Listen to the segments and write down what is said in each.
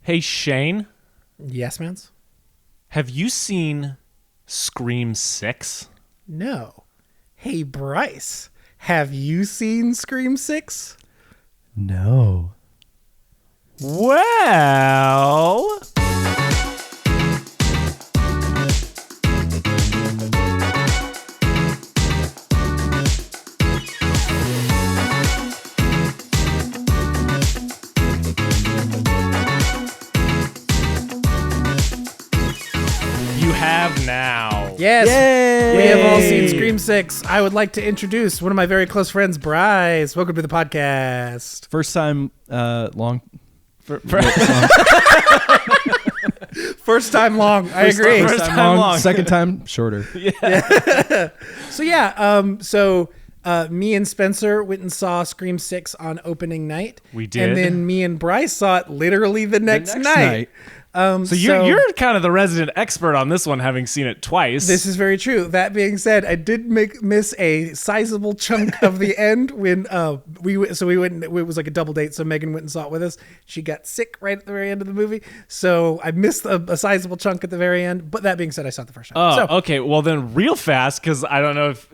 Hey, Shane, Yes, mans? have you seen Scream 6? No. Hey, Bryce, have you seen Scream 6? No. Well, you have now. Yes. Yay! We have all seen Scream 6. I would like to introduce one of my very close friends, Bryce. Welcome to the podcast. First time long. First time long. I agree. First time long. Second time shorter. So me and Spencer went and saw Scream 6 on opening night. We did. And then me and Bryce saw it literally the next night. So you're kind of the resident expert on this one, having seen it twice. This is very true. That being said, I did miss a sizable chunk of the end when we went. It was like a double date. So Megan went and saw it with us. She got sick right at the very end of the movie, so I missed a sizable chunk at the very end. But that being said, I saw it the first time. Oh, okay. Well, then real fast, because I don't know if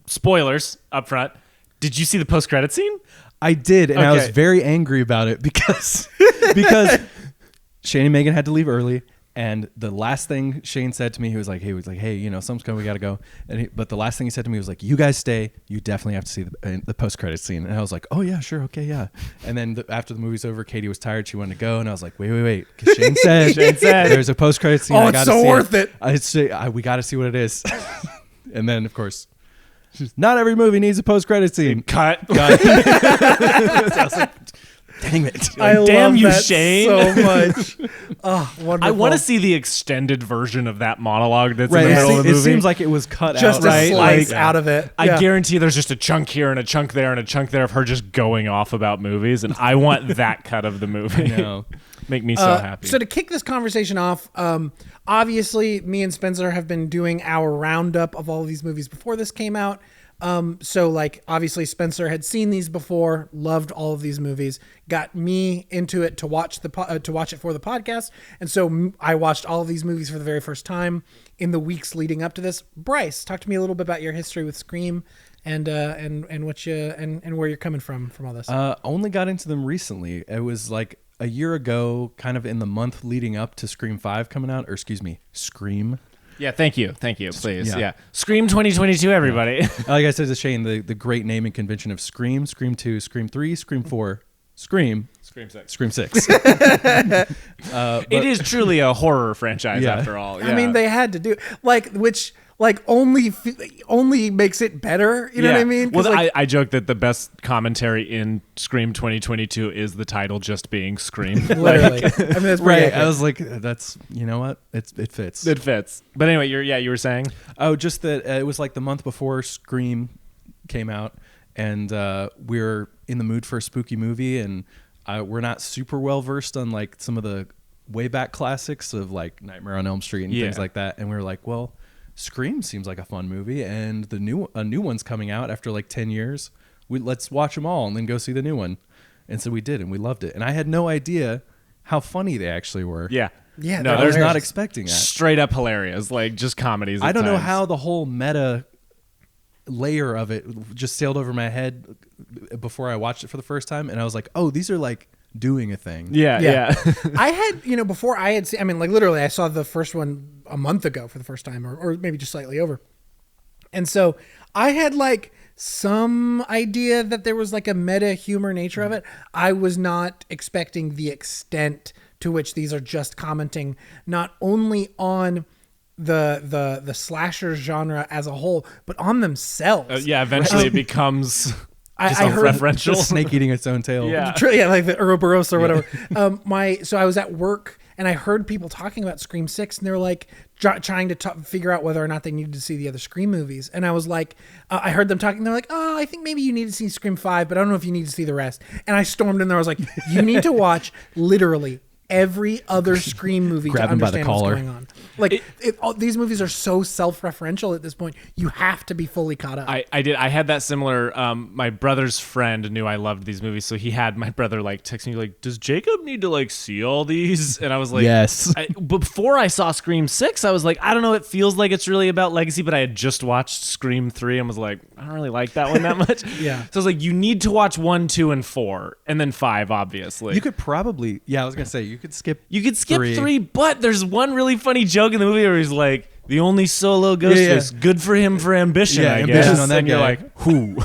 spoilers up front. Did you see the post-credit scene? I did, and I was Okay. very angry about it because Shane and Megan had to leave early, and the last thing Shane said to me, he was like, "Hey, you know, something's coming, we gotta go." But the last thing he said to me was like, "You guys stay. You definitely have to see the post credit scene." And I was like, "Oh yeah, sure, okay, yeah." And then after the movie's over, Katie was tired, she wanted to go, and I was like, "Wait," because Shane said, "There's a post credit scene. Oh, I it's gotta so see worth it. We got to see what it is." And then of course, not every movie needs a post credit scene. Cut. So I was like, dang it. I Damn love you, that Shane. so much. Oh, wonderful. I want to see the extended version of that monologue that's Right, in the middle of the it movie. seems like it was cut just out. a slice Like, out of it. I Yeah. guarantee there's just a chunk here and a chunk there and a chunk there of her just going off about movies, and I want that cut of the movie. No. Make me so happy. So to kick this conversation off, obviously me and Spencer have been doing our roundup of all of these movies before this came out. So like obviously Spencer had seen these before, loved all of these movies, got me into it to watch it for the podcast, and so I watched all of these movies for the very first time in the weeks leading up to this. Bryce, talk to me a little bit about your history with Scream and what you and where you're coming from all this. Only got into them recently. It was like a year ago, kind of in the month leading up to Scream 5 coming out, or excuse me, Scream. yeah, thank you, please. Yeah. Yeah. Scream 2022, everybody. Like I said to Shane, the great naming convention of Scream, Scream 2, Scream 3, Scream 4, Scream 6. It is truly a horror franchise Yeah. after all. I Yeah. mean, they had to do which only makes it better. You know what I mean? 'Cause, Well, like, I joke that the best commentary in Scream 2022 is the title just being Scream. literally. I mean, that's pretty Right. accurate. I was like, that's, you know what? It fits. It fits. But anyway, you were saying? Oh, just that it was like the month before Scream came out, and we're in the mood for a spooky movie, and we're not super well versed on like some of the way back classics of like Nightmare on Elm Street and things like that, and we were like, well, Scream seems like a fun movie, and a new one's coming out after like 10 years. Let's watch them all and then go see the new one. And so we did, and we loved it. And I had no idea how funny they actually were. Yeah. Yeah, No, I was there's not expecting that. straight up hilarious, like just comedies. I at don't know times. how the whole meta layer of it just sailed over my head before I watched it for the first time, and I was like, oh, these are like doing a thing. Yeah. I had, before I had seen, I mean, like literally I saw the first one a month ago for the first time or maybe just slightly over. And so I had like some idea that there was like a meta humor nature of it. I was not expecting the extent to which these are just commenting not only on the slasher genre as a whole, but on themselves. Eventually it becomes I heard referential. The snake eating its own tail. Yeah. Yeah, like the Ouroboros or whatever. So I was at work and I heard people talking about Scream 6, and they were like trying to figure out whether or not they needed to see the other Scream movies. And I was like, I heard them talking. They're like, oh, I think maybe you need to see Scream 5, but I don't know if you need to see the rest. And I stormed in there. I was like, you need to watch literally every other Scream movie to Grab him by the understand what's collar. going on. Like these movies are so self-referential at this point. You have to be fully caught up. I had that similar. My brother's friend knew I loved these movies, so he had my brother like text me like, "Does Jacob need to like see all these?" And I was like, Yes. Before I saw Scream 6, I was like, I don't know. It feels like it's really about legacy, but I had just watched Scream 3 and was like, I don't really like that one that much. Yeah. So I was like, you need to watch 1, 2, and 4, and then 5, obviously. You could probably, I was gonna say you could skip. You could skip 3, but there's one really funny joke in the movie where he's like, the only solo Ghostface, good for him for ambition, I ambition guess. on that and you're guy. like, who?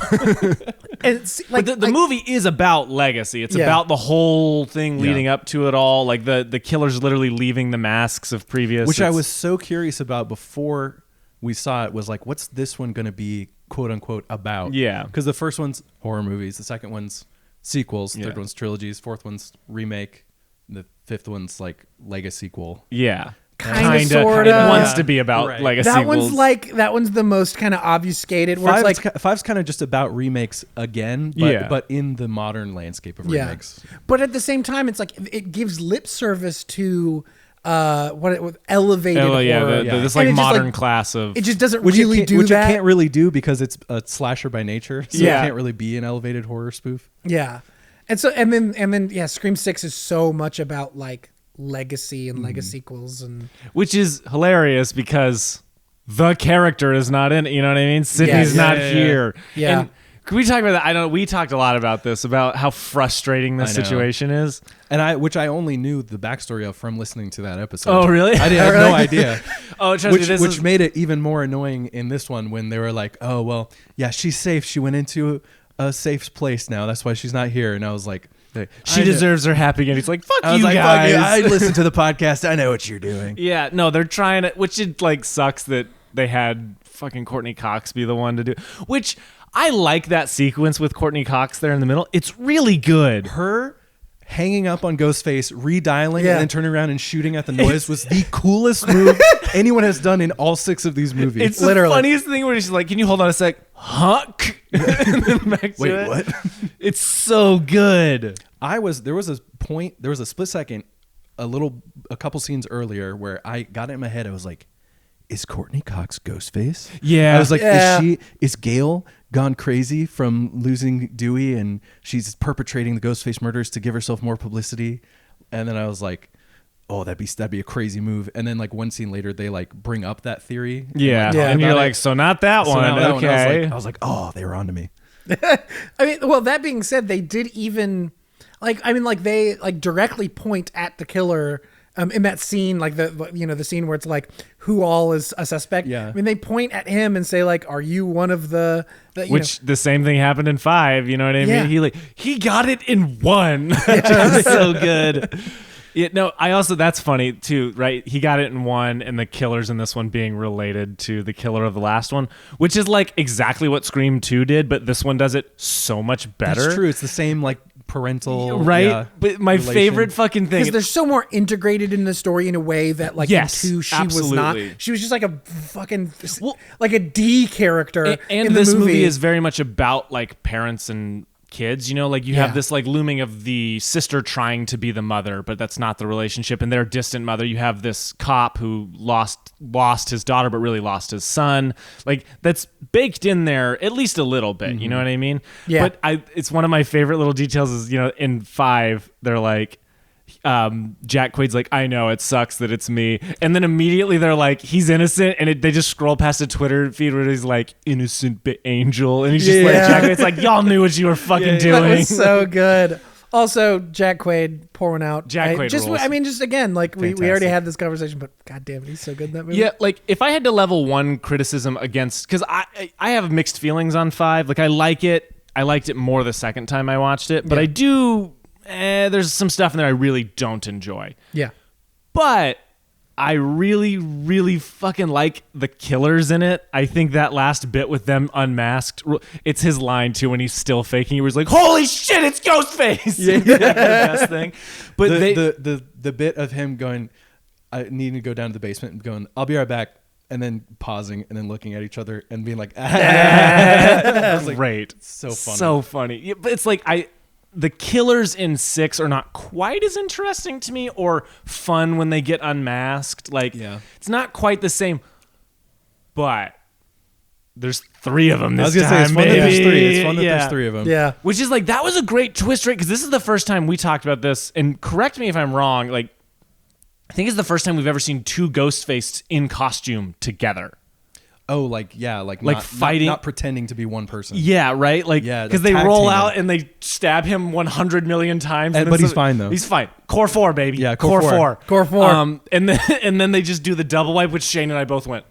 And it's like But the movie is about legacy. It's about the whole thing leading up to it all. Like the killer's literally leaving the masks of previous. Which I was so curious about before we saw it, was like, what's this one going to be, quote unquote, about? Yeah. Because the first one's horror movies, the second one's sequels, third one's trilogies, fourth one's remake, the fifth one's like Lega sequel. Yeah. Kinda, sorta. It wants to be about legacy. that one's the most kind of obfuscated. Where it's like Five's kind of just about remakes again, but in the modern landscape of remakes. But at the same time, it's like it gives lip service to elevated horror. This And like it just, modern class of. It just doesn't Which really do which that. it can't really do because it's a slasher by nature. So Yeah. it can't really be an elevated horror spoof. Yeah, and so and then Scream 6 is so much about like legacy and Lega sequels and Which is hilarious because the character is not in it. You know what I mean? Sydney's not here. Yeah. And can we talk about that? I know we talked a lot about this, about how frustrating this I know. situation is. And which I only knew the backstory of from listening to that episode. Oh, really? I have no idea. Oh, trust me, Which made it even more annoying in this one when they were like, oh, well, yeah, she's safe. She went into a safe place now. That's why she's not here. And I was like, she deserves her happy ending. He's like, fuck I was you like, guys. fuck you. I listened to the podcast. I know what you're doing. Yeah, no, they're trying to, which it like sucks that they had fucking Courtney Cox be the one to do, which I like that sequence with Courtney Cox there in the middle. It's really good. Her hanging up on Ghostface, redialing, and then turning around and shooting at the noise was the coolest move anyone has done in all 6 of these movies. It's literally the funniest thing where she's like, can you hold on a sec? Huck. And then back to Wait, it. what? It's so good. There was a split second, a couple scenes earlier where I got it in my head. I was like, is Courtney Cox Ghostface? Yeah. I was like, is Gail gone crazy from losing Dewey and she's perpetrating the Ghostface murders to give herself more publicity? And then I was like, oh, that'd be a crazy move. And then like one scene later, they like bring up that theory. And you're like, so not that one. That Okay. one, I was like, oh, they were onto me. I mean, well, that being said, they did even they directly point at the killer in that scene, like the scene where it's like who all is a suspect. Yeah. I mean, they point at him and say like, are you one of the the same thing happened in 5, you know what I mean? Yeah. He got it in 1. Which is so good. Yeah, no, that's funny too, right? He got it in 1, and the killer's in this one being related to the killer of the last one, which is like exactly what Scream 2 did, but this one does it so much better. That's true. It's the same like parental, right? But my favorite fucking thing, because they're so more integrated in the story in a way that like in 2 she was not. She was just like a fucking like a D character. And in the this movie is very much about like parents and kids, you know, like you have Yeah. this like looming of the sister trying to be the mother, but that's not the relationship, and their distant mother. You have this cop who lost his daughter but really lost his son. Like that's baked in there at least a little bit, you know what I mean? Yeah. But it's one of my favorite little details is, you know, in 5 they're like Jack Quaid's like, I know it sucks that it's me, and then immediately they're like, he's innocent, and they just scroll past a Twitter feed where he's like, innocent angel, and he's just like, Jack Quaid's like, y'all knew what you were fucking doing. That was so good. Also, Jack Quaid, pour one out. Jack Quaid rules. I mean, just again, like we already Fantastic. had this conversation, but god damn it, he's so good in that movie. Yeah, like if I had to level one criticism against, because I have mixed feelings on 5. Like I like it. I liked it more the second time I watched it, but I do. There's some stuff in there I really don't enjoy. Yeah. But I really, really fucking like the killers in it. I think that last bit with them unmasked, it's his line too when he's still faking. He was like, "Holy shit, it's Ghostface!" Yeah, the best thing. But the bit of him going, I need to go down to the basement and going, I'll be right back, and then pausing and then looking at each other and being like, I was like, great, so funny, so funny. Yeah, but it's like the killers in 6 are not quite as interesting to me or fun when they get unmasked. Like, it's not quite the same. But there's 3 of them this time. I was gonna say, it's fun that there's 3. It's fun that there's 3 of them. Yeah. Which is like, that was a great twist, right? Because this is the first time we talked about this, and correct me if I'm wrong, like, I think it's the first time we've ever seen 2 Ghostface in costume together. Oh, like fighting, not pretending to be one person. Yeah, right. Like, because they roll out and they stab him 100 million times, but he's fine though. He's fine. Core 4, baby. Yeah, core 4. Core 4. And then they just do the double wipe, which Shane and I both went.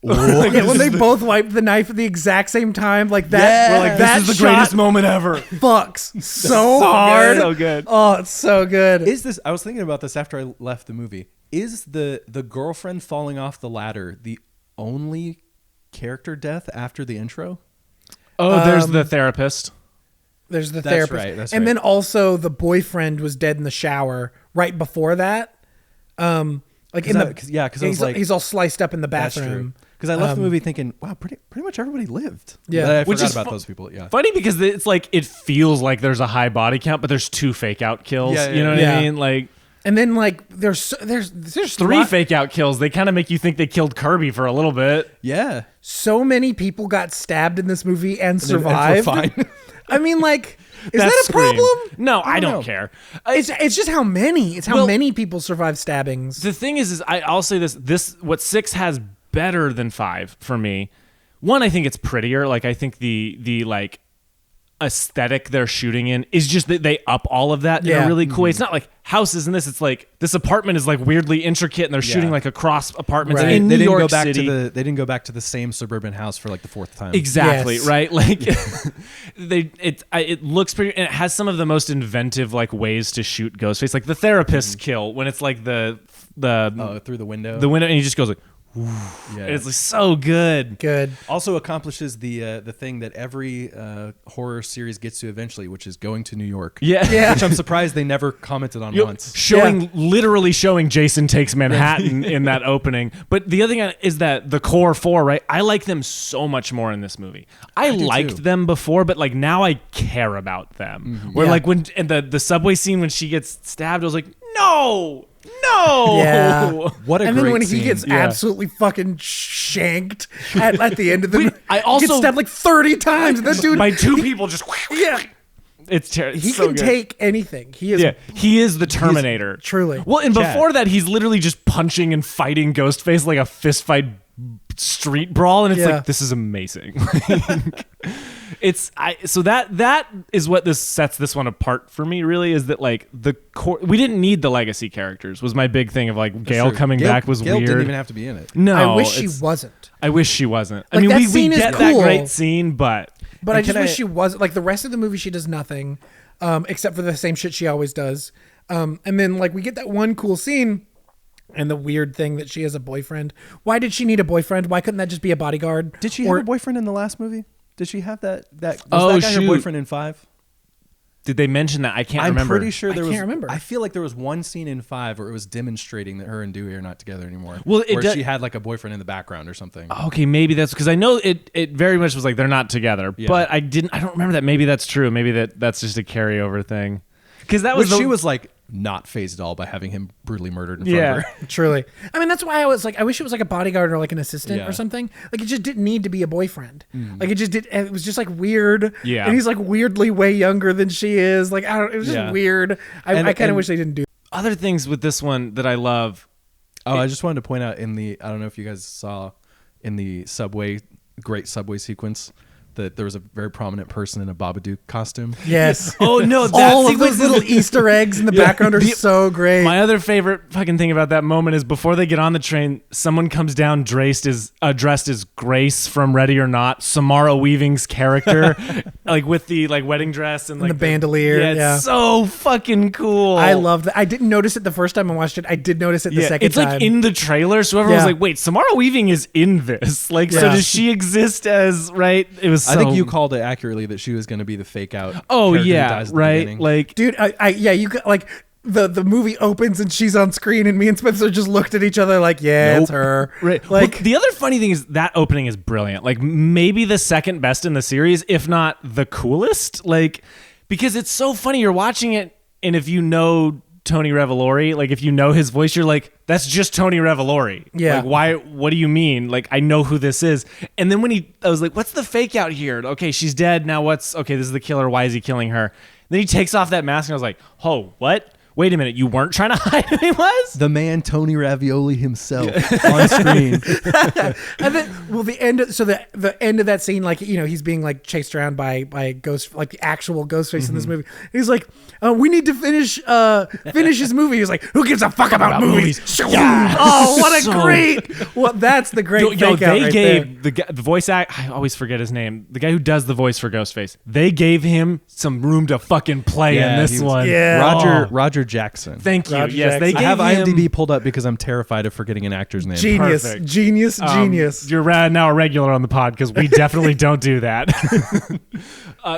Yeah, when they both wiped the knife at the exact same time, like that. Yeah. We're like, this is the greatest moment ever. Fucks so hard. So good. Oh, it's so good. Is this? I was thinking about this after I left the movie. Is the girlfriend falling off the ladder the only character death after the intro? Oh, there's the therapist. There's the That's therapist. right, that's and right. then also the boyfriend was dead in the shower right before that. Like Because I was like, he's all sliced up in the that's true. bathroom. Because I left the movie thinking, wow, pretty much everybody lived. Yeah. But I Which forgot is about those people. Yeah. Funny because it's like, it feels like there's a high body count, but there's 2 fake out kills. Yeah, you know what yeah. I mean? Like, And then like there's 3 fake out kills. They kind of make you think they killed Kirby for a little bit. Yeah. So many people got stabbed in this movie and And we're survived. fine. I mean, like, is That's that a Scream. problem? No, I don't know. care. It's just how many. It's how Well, many people survive stabbings. The thing is I'll say this what 6 has better than 5 for me. 1, I think it's prettier. Like, I think the like aesthetic they're shooting in is just that they up all of that in Yeah. a really cool way. It's not like houses in this. It's like this apartment is like weirdly intricate, and they're shooting like across apartments Right. in they New didn't York go back City. to they didn't go back to the same suburban house for like the 4th time. Exactly, Yes. right? Like, it looks pretty, and it has some of the most inventive like ways to shoot Ghostface, like the therapist kill when it's like the Through the window. window, and he just goes like, Yeah. it's like so good. Good. Also accomplishes the thing that every horror series gets to eventually, which is going to New York. Yeah. Which I'm surprised they never commented on once. Literally showing Jason Takes Manhattan in that opening. But the other thing is that the core 4, right? I like them so much more in this movie. I liked too. them before, but like now I care about them. Mm-hmm. Where Yeah. like when in the subway scene when she gets stabbed, I was like, no. Yeah. What a And great then when scene. he gets absolutely fucking shanked at the end of the movie, I he also- gets stabbed like 30 times. And that dude, By 2 people just yeah, it's terrible. he can take anything. He is He is the Terminator. truly. Well, and Chad. before that, he's literally just punching and fighting Ghostface like a fist fight street brawl, and it's Yeah. like, this is amazing. So that is what this sets this one apart for me. Really, is that like the core? We didn't need the legacy characters. Was my big thing of like Gail Sure. coming back was Gail weird. didn't even have to be in it. No, I wish she it's- wasn't. I wish she wasn't. I Like, mean, that we scene is get that cool. great scene, but But I And just can wish I- she was like the rest of the movie. She does nothing, except for the same shit she always does. And then like we get that one cool scene, and the weird thing that she has a boyfriend. Why did she need a boyfriend? Why couldn't that just be a bodyguard? Did she Or- have a boyfriend in the last movie? Did she have that was Oh, that guy her shoot. boyfriend in 5? did they mention that? I can't I'm remember. pretty sure there was. can't remember. I feel like there was one scene in 5 where it was demonstrating that her and Dewey are not together anymore. Well, it where does- she had like a boyfriend in the background or something. Okay, maybe that's because I know it very much was like they're not together, Yeah. but I don't remember that. Maybe that's true. Maybe that's just a carryover thing. Because that was Which she was like not phased at all by having him brutally murdered in front of her. Truly. I mean, that's why I was like, I wish it was like a bodyguard or like an assistant Yeah. or something. Like, it just didn't need to be a boyfriend. Like, it was just like weird. Yeah. And he's like weirdly way younger than she is. Like, it was just Yeah. weird. I kind of and- wish they didn't do other things with this one that I love. Oh, I just wanted to point out I don't know if you guys saw in the great subway sequence that there was a very prominent person in a Babadook costume. Yes. Oh no, All of those little Easter eggs in the background are so great. My other favorite fucking thing about that moment is before they get on the train, someone comes down dressed as Grace from Ready or Not, Samara Weaving's character, like with the like wedding dress and like the bandolier, Yeah, it's yeah. so fucking cool. I love that. I didn't notice it the first time I watched it. I did notice it the second it's time. like in the trailer, so everyone was Yeah. like, "Wait, Samara Weaving is in this? Like, so Yeah. does she exist as right?" It was. I think so- you called it accurately that she was going to be the fake out. Oh character who yeah, dies at the right. beginning. Like, Dude, you got like the movie opens and she's on screen and me and Spencer just looked at each other like, yeah, it's her. right. Like, Well, the other funny thing is that opening is brilliant. Like maybe the second best in the series, if not the coolest. Like because it's so funny. You're watching it, and if you know Tony Revolori, like if you know his voice, you're like, that's just Tony Revolori. Yeah. Like, why? What do you mean? Like, I know who this is. And then when I was like, what's the fake out here? Okay, she's dead. Now okay, this is the killer. Why is he killing her? Then he takes off that mask, and I was like, oh, what? Wait a minute, you weren't trying to hide who he was? The man Tony Ravioli himself on screen. And then, well, the end of that scene, like, you know, he's being like chased around by ghost, like the actual Ghostface in this movie. He's like, we need to finish his movie. He's like, who gives a fuck about movies? Yeah. Oh, what a great! Well, that's the great. Yo, fake out they right gave there. the voice act. I always forget his name. The guy who does the voice for Ghostface. They gave him some room to fucking play in this one. Yeah. Roger Jackson. Thank you. Roger Yes, they Jackson. gave I have him. IMDb pulled up because I'm terrified of forgetting an actor's name. Genius, Perfect. genius. You're now a regular on the pod because we definitely don't do that.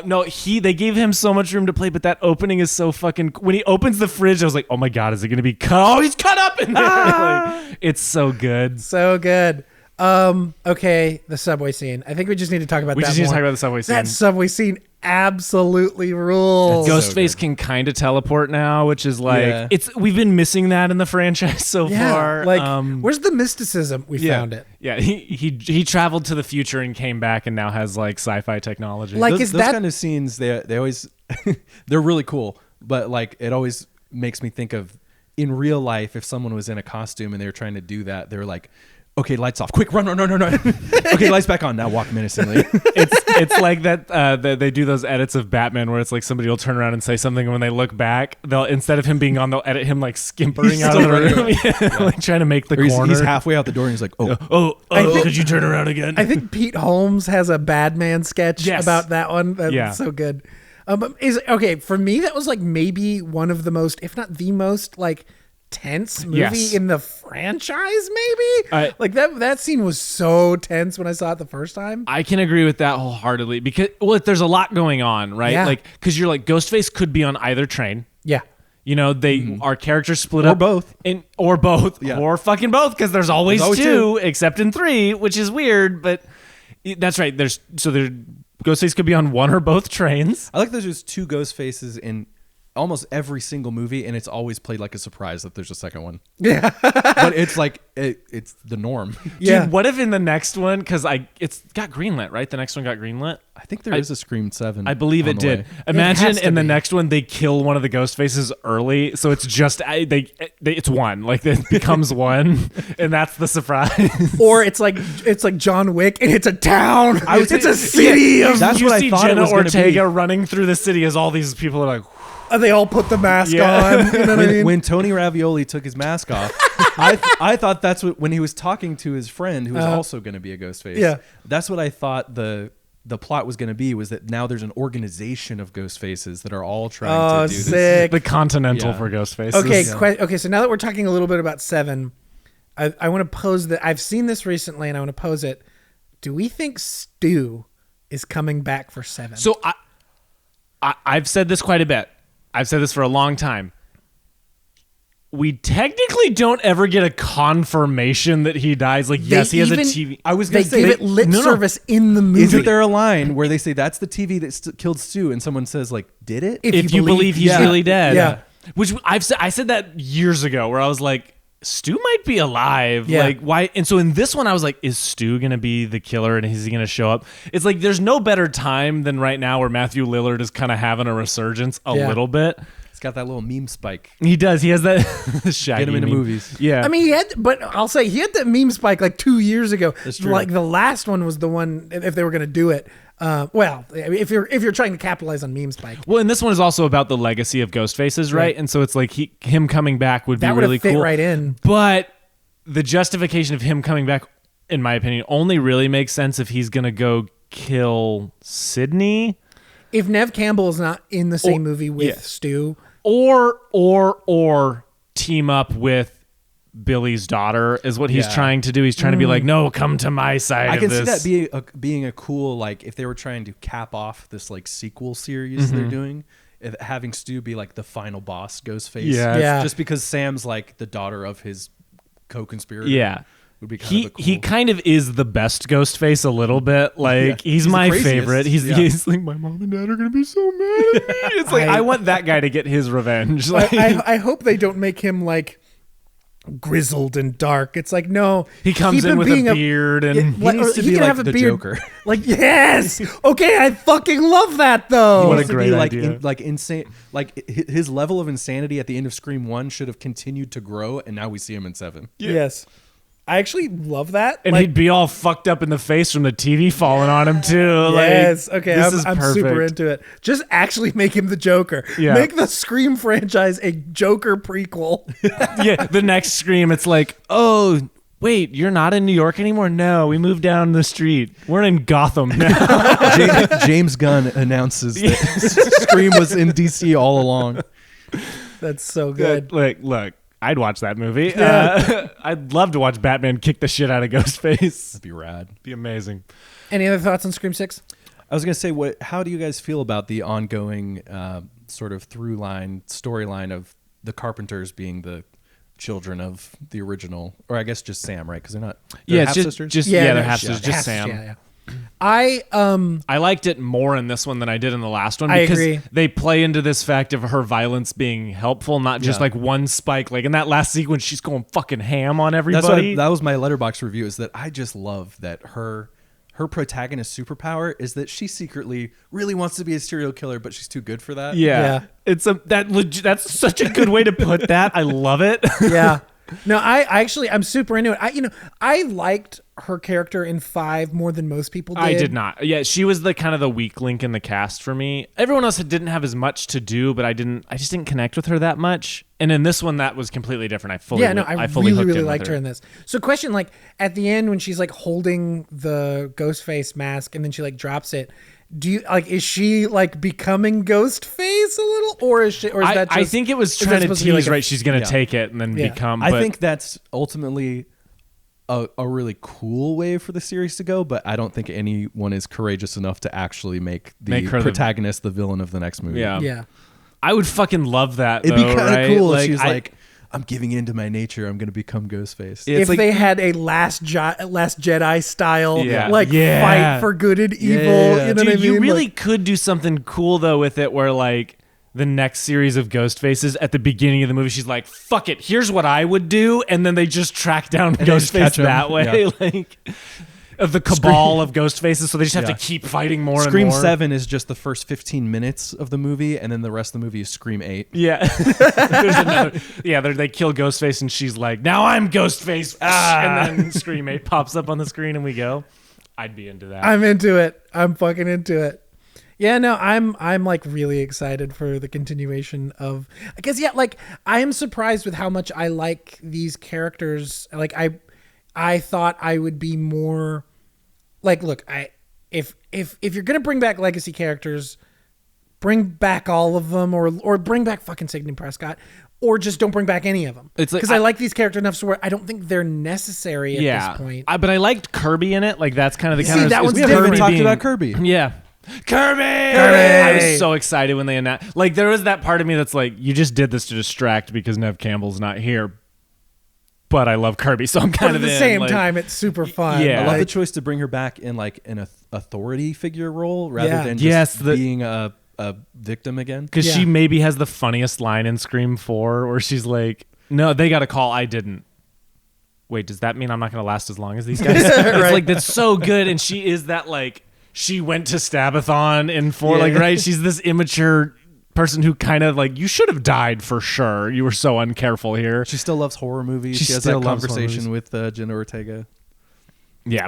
No, they gave him so much room to play, but that opening is so fucking. When he opens the fridge, I was like, oh my god, is it gonna be cut? Oh, he's cut up in there. Like, it's so good. So good. Okay, the subway scene. I think we just need to talk about We that just need to more. talk about the subway scene. That subway scene absolutely rules. Ghostface can kind of teleport now, which is like Yeah. we've been missing that in the franchise so far. Like, where's the mysticism? We found it. Yeah, he traveled to the future and came back and now has like sci-fi technology. Like, those, is those that kind of scenes? They always they're really cool, but like it always makes me think of in real life if someone was in a costume and they were trying to do that, they're like, okay, lights off, quick, run. Okay, lights back on, now walk menacingly. it's like that they do those edits of Batman where it's like somebody will turn around and say something and when they look back, they'll instead of him being on, they'll edit him like skimpering out of the room, like trying to make the Or corner. he's halfway out the door and he's like, Could you turn around again? I think Pete Holmes has a Batman sketch Yes. about that one. That's Yeah. so good. For me, that was like maybe one of the most, if not the most, like tense movie Yes. in the franchise. Maybe like that scene was so tense when I saw it the first time. I can agree with that wholeheartedly because there's a lot going on, right? Yeah. Like because you're like Ghostface could be on either train. Yeah. You know, our characters split Or up. both. Or both. Yeah. Or fucking both, because there's always two. except in 3, which is weird, but that's right. Ghostface could be on one or both trains. I like that there's two ghost faces in almost every single movie, and it's always played like a surprise that there's a second one. Yeah. But it's like it's the norm. Yeah. Dude, what if in the next one, because it's got greenlit, right? The next one got greenlit. I think there is a Scream 7. I believe on it the did. way. Imagine has to in the be. next one they kill one of the ghost faces early, so it's just it's one, like it becomes one, and that's the surprise. Or it's like John Wick and it's a town. It's a city. Yeah, of, That's you what I see thought it Jenna was gonna Ortega be. running through the city as all these people are like, they all put the mask Yeah. on. You know what I mean? When Tony Ravioli took his mask off, I thought that's when he was talking to his friend who was also going to be a ghost face. Yeah. That's what I thought the plot was going to be, was that now there's an organization of ghost faces that are all trying to do this. sick. the Continental Yeah. for ghost faces. Okay, Yeah. okay. So now that we're talking a little bit about 7, I want to pose that I've seen this recently, and I want to pose it. Do we think Stu is coming back for 7? So I've said this quite a bit. I've said this for a long time. We technically don't ever get a confirmation that he dies. Like, yes, he has a TV. I was they going to say give it lip no. service in the movie. Isn't there a line where they say that's the TV that killed Stu, and someone says like, "Did it?" If you believe he's yeah. really dead. Yeah. Which I said that years ago, where I was like, Stu might be alive. Yeah. Like, why? And so in this one, I was like, is Stu going to be the killer and is he going to show up? It's like, there's no better time than right now where Matthew Lillard is kind of having a resurgence a Yeah. little bit. It's got that little meme spike. He does. He has that shaggy Get him into meme. movies. Yeah. I mean, but I'll say he had that meme spike like 2 years ago. That's true. Like the last one was the one if they were going to do it. Well, if you're trying to capitalize on meme spike, well, and this one is also about the legacy of Ghostfaces, right? And so it's like him coming back would that be would really have fit cool. right in. But the justification of him coming back, in my opinion, only really makes sense if he's going to go kill Sydney If Nev Campbell is not in the same movie with yeah. Stu, or team up with Billy's daughter is what he's Yeah. trying to do. He's trying to be like, no, come to my side I of can see this. that being a cool, like, if they were trying to cap off this like sequel series they're doing, having Stu be like the final boss Ghostface. Yeah. Yeah. Just because Sam's like the daughter of his co-conspirator. Yeah. would be kind of a cool. He kind of is the best Ghostface a little bit. Like he's the my craziest. favorite. He's like, my mom and dad are gonna be so mad at me. It's like I want that guy to get his revenge. Like, I hope they don't make him like grizzled and dark. It's like, no, he comes in with a beard and he needs to be can like have a the beard. Joker. Like, yes, okay, I fucking love that though. What a Needs to great be, like, idea. like insane. Like his level of insanity at the end of Scream 1 should have continued to grow, and now we see him in 7. Yes, I actually love that. And like, he'd be all fucked up in the face from the TV falling on him too. yes, like, okay, this is I'm super perfect. into it. Just actually make him the Joker. Yeah. Make the Scream franchise a Joker prequel. Yeah, the next Scream, it's like, oh, wait, you're not in New York anymore? No, we moved down the street. We're in Gotham now. James Gunn announces that Scream was in DC all along. That's so good. Like, look, I'd watch that movie. Yeah. I'd love to watch Batman kick the shit out of Ghostface. That'd be rad. Be amazing. Any other thoughts on Scream 6? I was gonna say, how do you guys feel about the ongoing sort of through line storyline of the Carpenters being the children of the original, or I guess just Sam, right? Because they're not. They're Yeah, it's half-sisters? just Yeah, they're no, half sisters, just Sam. Yeah. I I liked it more in this one than I did in the last one I because agree. they play into this fact of her violence being helpful, not just Yeah. like one spike. Like in that last sequence, she's going fucking ham on That's everybody. that was my letterbox review. Is that I just love that her protagonist superpower is that she secretly really wants to be a serial killer, but she's too good for that. Yeah. It's that's such a good way to put that. I love it. yeah. No, I'm super into it. I liked her character in 5 more than most people did. I did not. Yeah, she was the kind of the weak link in the cast for me. Everyone else didn't have as much to do, but I just didn't connect with her that much. And in this one, that was completely different. I fully really liked her in this. So question, like at the end when she's like holding the Ghostface mask and then she like drops it, do you like, is she like becoming Ghostface a little, or is that just, I think it was is that trying to supposed tease, be like right? She's going to Yeah. take it and then Yeah. become. I but think that's ultimately a really cool way for the series to go, but I don't think anyone is courageous enough to actually make the Make her the- protagonist the villain of the next movie. Yeah. I would fucking love that. It'd be though, kind of right? cool if she's I- like, I'm giving in to my nature. I'm going to become Ghostface. Yeah. It's If like- they had a last Jedi style, Yeah. like Yeah. fight for good and evil, Yeah. you know Dude, what I mean? you really Like, could do something cool though with it, where like the next series of Ghost Faces at the beginning of the movie, she's like, "Fuck it, here's what I would do," and then they just track down they just Ghostface catch him. that way, Yeah. like of the cabal of Ghost Faces. So they just have Yeah. to keep fighting more Scream and more. 7 is just the first 15 minutes of the movie, and then the rest of the movie is Scream 8. Yeah, there's another. Yeah, they kill Ghostface, and she's like, "Now I'm Ghostface," and then Scream 8 pops up on the screen, and we go. I'd be into that. I'm into it. I'm fucking into it. Yeah, no, I'm like really excited for the continuation of, I guess, yeah, like I am surprised with how much I like these characters. Like I thought I would be more like, look, if you're going to bring back legacy characters, bring back all of them or bring back fucking Sidney Prescott, or just don't bring back any of them. It's like- because I like these characters enough so where I don't think they're necessary at this point. But I liked Kirby in it. Like that's kind of the See, kind of that one's We haven't even Kirby talked about Kirby. Yeah. Kirby! I was so excited when they announced. Like, there was that part of me that's like, you just did this to distract because Nev Campbell's not here. But I love Kirby, so I'm But kind at of the in, same like- time, it's super fun. Yeah. I love the Like, choice to bring her back in like an authority figure role rather Yeah. than Yes, just the- being a victim again. Because Yeah. she maybe has the funniest line in Scream 4 where she's like, no, they got a call. I didn't. Wait, does that mean I'm not going to last as long as these guys? It's Right. like, that's so good. And she is that, like, she went to Stabathon in 4, like, right? She's this immature person who kind of, like, you should have died for sure. You were so uncareful here. She still loves horror movies. She She has still that loves horror conversation with Jenna Ortega. Yeah.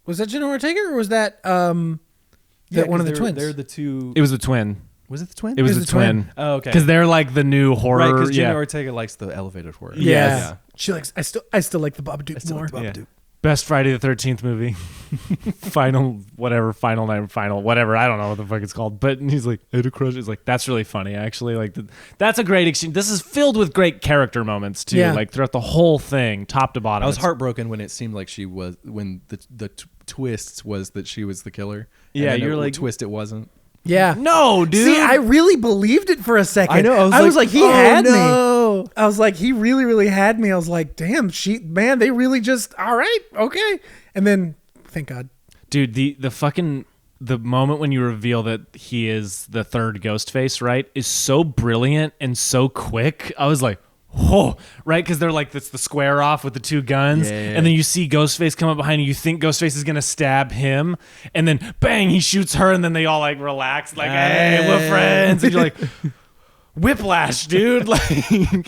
was that Jenna Ortega or was that one of the twins? They're the two. It was the twin. Was it the twin? It was It the was the twin. twin. Oh, okay. Because they're, like, the new horror. Right, because Jenna yeah. Ortega likes the elevated horror. yeah. Yes. She likes. I still like the Babadook more. Yeah. Best Friday the 13th movie. final night, whatever. I don't know what the fuck it's called. But he's like, I had a crush. It's like, that's really funny, actually. Like, that's a great exchange. This is filled with great character moments, too. Yeah. Like, throughout the whole thing, top to bottom. I was It's- heartbroken when it seemed like she was when the twist was that she was the killer. Yeah, and then you're the like- twist it wasn't. Yeah. No, dude. See, I really believed it for a second. I know. I was like, he oh, had me. no. know. I was like, he really, really had me. I was like, damn, they really just, all right, okay. And then, thank God. Dude, the moment when you reveal that he is the third Ghostface, right, is so brilliant and so quick. I was like, oh, right? Because they're like, it's the square off with the two guns. Yeah. And then you see Ghostface come up behind you. You think Ghostface is going to stab him. And then, bang, he shoots her. And then they all like relax, like, hey, we're friends. And you're like, whiplash, dude. Like,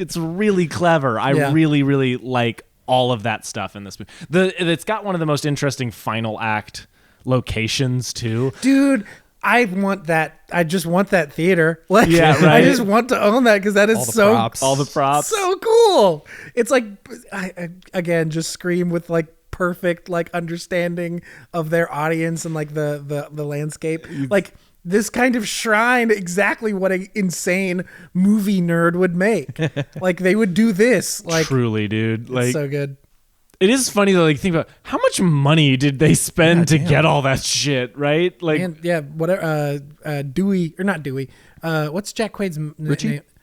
it's really clever. I really, really like all of that stuff in this movie. It's got one of the most interesting final act locations, too. Dude, I want that. I just want that theater. Like, Yeah, right. I just want to own that because that is All the props. so cool. It's like, again, just Scream with like perfect like understanding of their audience and like the landscape. Like this kind of shrine, exactly what an insane movie nerd would make. Like they would do this. Like truly, dude. Like, it's so good. It is funny though, like think about how much money did they spend to get all that shit, right? Like, And yeah, whatever. Dewey or not Dewey. What's Jack Quaid's name?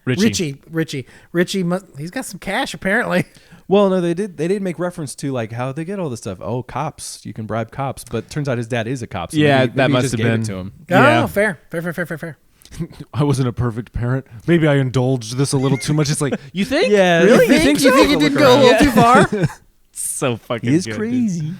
Richie. He's got some cash apparently. Well, no, they did make reference to like how they get all this stuff. Oh, cops, you can bribe cops, but turns out his dad is a cop. So Yeah, maybe that he must just have gave been- it to him. Yeah. Oh, fair. I wasn't a perfect parent. Maybe I indulged this a little too much. It's like, you think? Yeah, really? You think so? it didn't go a little too far? So fucking He is good, dude. crazy.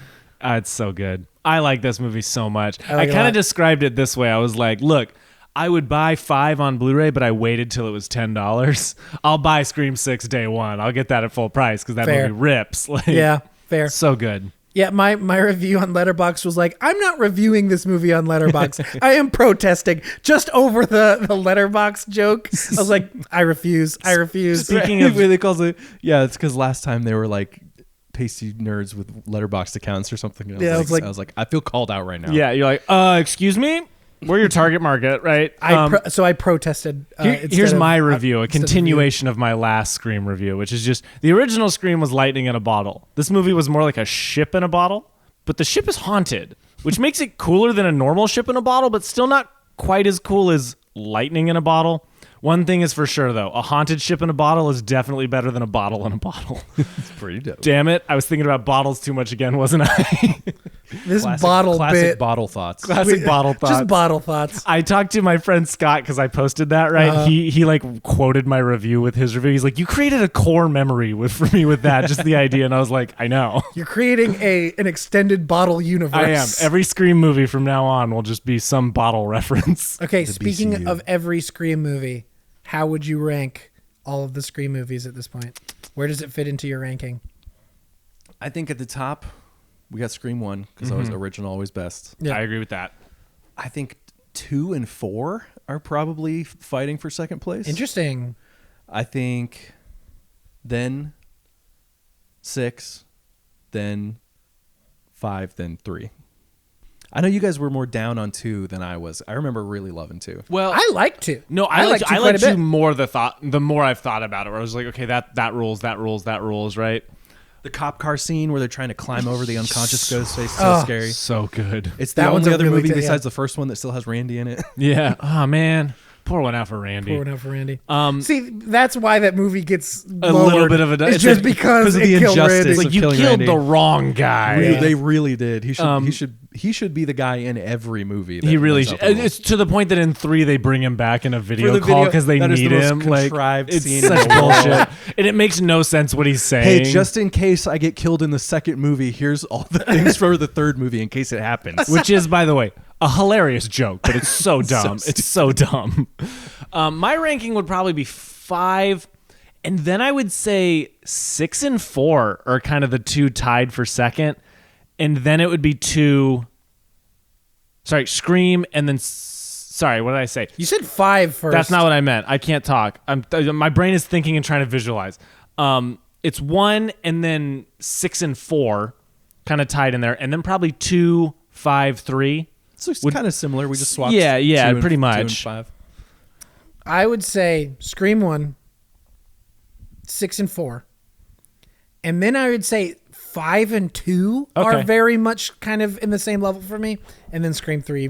It's so good. I like this movie so much. I I like it a kind lot. of described it this way. I was like, look, I would buy 5 on Blu-ray, but I waited till it was $10. I'll buy Scream 6 day one. I'll get that at full price because that Fair. movie rips. Like, Yeah, fair. so good. Yeah, my review on Letterboxd was like, I'm not reviewing this movie on Letterboxd. I am protesting just over the Letterboxd joke. I was like, I refuse. Speaking of, They calls it, yeah, it's because last time they were like pasty nerds with letterboxd accounts or something. And Yeah, I was like, I feel called out right now. yeah, you're like, excuse me? We're your target market, right? So I protested. Here's my review, a instead of continuation of my last Scream review, which is just the original Scream was lightning in a bottle. This movie was more like a ship in a bottle, but the ship is haunted, which makes it cooler than a normal ship in a bottle, but still not quite as cool as lightning in a bottle. One thing is for sure, though. A haunted ship in a bottle is definitely better than a bottle in a bottle. It's pretty dope. Damn it. I was thinking about bottles too much again, wasn't I? This Classic bottle classic bit. bottle thoughts. Classic bottle thoughts. Just bottle thoughts. I talked to my friend Scott because I posted that, right? He like quoted my review with his review. He's like, you created a core memory for me with that, just the idea. And I was like, I know. You're creating an extended bottle universe. I am. Every Scream movie from now on will just be some bottle reference. Okay, speaking BCU. of every Scream movie, how would you rank all of the Scream movies at this point? Where does it fit into your ranking? I think at the top, we got Scream 1 because always original, always best. Yeah. I agree with that. I think 2 and 4 are probably fighting for second place. Interesting. I think then 6, then 5, then 3. I know you guys were more down on 2 than I was. I remember really loving 2. Well, I like to. no, I like two I quite like a two bit. more the more I've thought about it. Where I was like, okay, that rules, right? The cop car scene where they're trying to climb over the unconscious ghost face, so scary. So good. It's the That one's only a other really movie good- besides the first one that still has Randy in it. Yeah. Oh man, pour one out for Randy. Pour one out for Randy. Um, See, that's why that movie gets a little lowered. bit of a. It's just because of it the killed injustice. Randy. like you killing killed Randy. the wrong guy. Yeah. They really did. Um, He should be the guy in every movie. that He really runs should. up the role. It's to the point that in 3 they bring him back in a video the call video, because they that is the need most him. Like contrived it's scene in such the world. bullshit, and it makes no sense what he's saying. Hey, just in case I get killed in the second movie, here's all the things for the third movie in case it happens. which is, by the way, a hilarious joke, but it's so dumb. It's so dumb. My ranking would probably be 5, and then I would say 6 and 4 are kind of the two tied for second, and then it would be 2. Sorry, Scream, and then sorry, what did I say? You said 5 first. That's not what I meant. I can't talk. My brain is thinking and trying to visualize. It's 1 and then 6 and 4 kind of tied in there, and then probably 2, 5, 3. So it's kind of similar. We just swapped. Yeah, 2 and- pretty 2 and much. 5. I would say Scream 1, 6 and 4. And then I would say 5 and 2 are Okay. very much kind of in the same level for me, and then Scream 3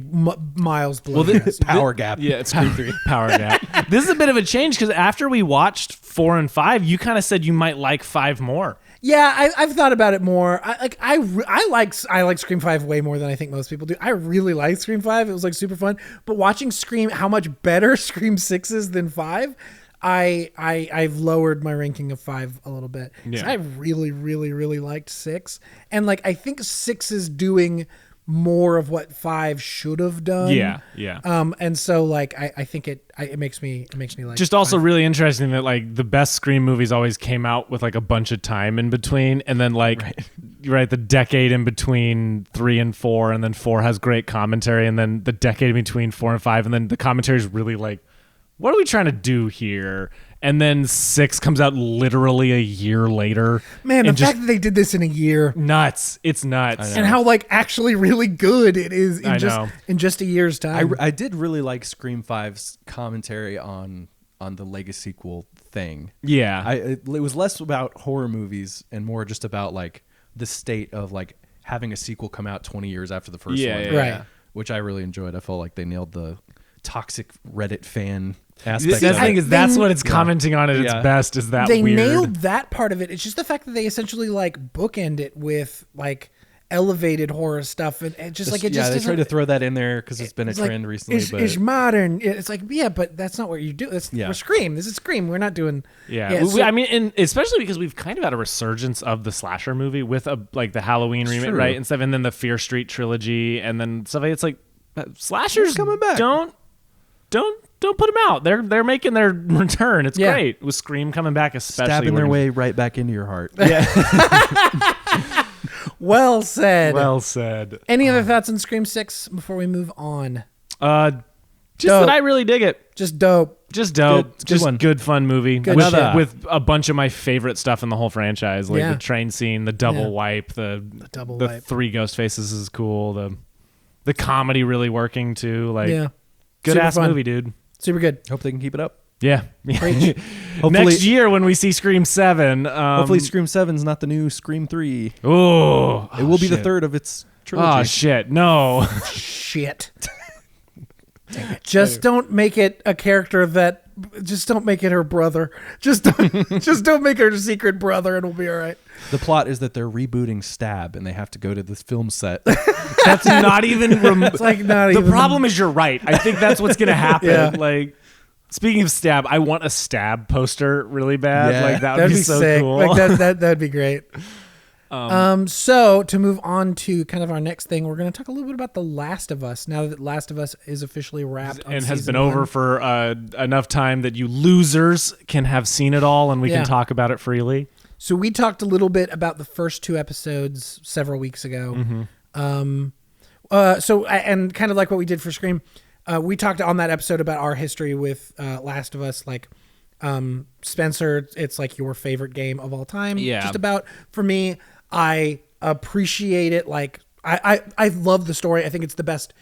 miles below. Power gap. Yeah, it's Scream 3. Power gap. This is a bit of a change because after we watched 4 and 5, you kind of said you might like 5 more. Yeah, I've thought about it more. I like Scream 5 way more than I think most people do. I really like Scream 5. It was like super fun. But watching Scream, how much better Scream 6 is than 5, I've lowered my ranking of 5 a little bit. 'Cause Yeah. I really, really, really liked 6. And like I think 6 is doing more of what 5 should have done. Yeah. And so like I think it makes me like Just also really interesting that like the best Scream movies always came out with like a bunch of time in between, and then like the decade in between 3 and 4, and then 4 has great commentary, and then the decade in between 4 and 5, and then the commentary is really like, what are we trying to do here? And then 6 comes out literally a year later. Man, the and just fact that they did this in a year. nuts. It's nuts. And how like actually really good it is I know. in just a year's time. I did really like Scream 5's commentary on the Legacy sequel thing. Yeah. It was less about horror movies and more just about like the state of like having a sequel come out 20 years after the first Yeah, one. yeah, Right. Which I really enjoyed. I felt like they nailed the toxic Reddit fan aspect. The of thing it. is, that's what it's commenting on at its Yeah. best, is that They weird. nailed that part of it. It's just the fact that they essentially like bookend it with like elevated horror stuff, and just like it just they isn't- tried to throw that in there because it's been a it's like, trend recently. It's, but it's modern. It's like, yeah, but that's not what you do. We're Scream. This is Scream. We're not doing. Yeah, so- I mean, and especially because we've kind of had a resurgence of the slasher movie with like the Halloween remake, true. right, and stuff, and then the Fear Street trilogy, and then stuff. It's like slashers coming back. Don't put them out. They're making their return. It's Yeah. great with Scream coming back, especially stabbing their we're- way right back into your heart. Well said. Well said. Any other thoughts on Scream 6 before we move on? Just Dope. that I really dig it. Just dope. Just dope. Good Just one. good fun movie Good with, shit. with a bunch of my favorite stuff in the whole franchise, like Yeah. the train scene, the double Yeah. wipe, the double the wipe. 3 ghost faces is cool. The comedy really working too. Like Yeah. good Super ass fun. movie, dude. Super good. Hope they can keep it up. Yeah. Preach. Next year when we see Scream 7, Hopefully, Scream 7's not the new Scream 3. Oh, It will be the shit. third of its trilogy. Oh shit! No. Shit. Just don't make it a character that. Just don't make it her brother. Just don't make her a secret brother, and we'll be all right. The plot is that they're rebooting Stab, and they have to go to this film set. That's not even. It's like not The even. problem is you're right. I think that's what's gonna happen. Yeah. Like, speaking of Stab, I want a Stab poster really bad. Yeah. Like that would That'd be be so sick. cool. Like that'd be great. So to move on to kind of our next thing, we're going to talk a little bit about The Last of Us. Now that Last of Us is officially wrapped on and has season been over 1. for enough time that you losers can have seen it all, and we Yeah. can talk about it freely. So we talked a little bit about the first 2 episodes several weeks ago. And kind of like what we did for Scream, we talked on that episode about our history with Last of Us. Like Spencer, it's like your favorite game of all time. Yeah. Just about. For me, I appreciate it. Like I love the story. I think it's the best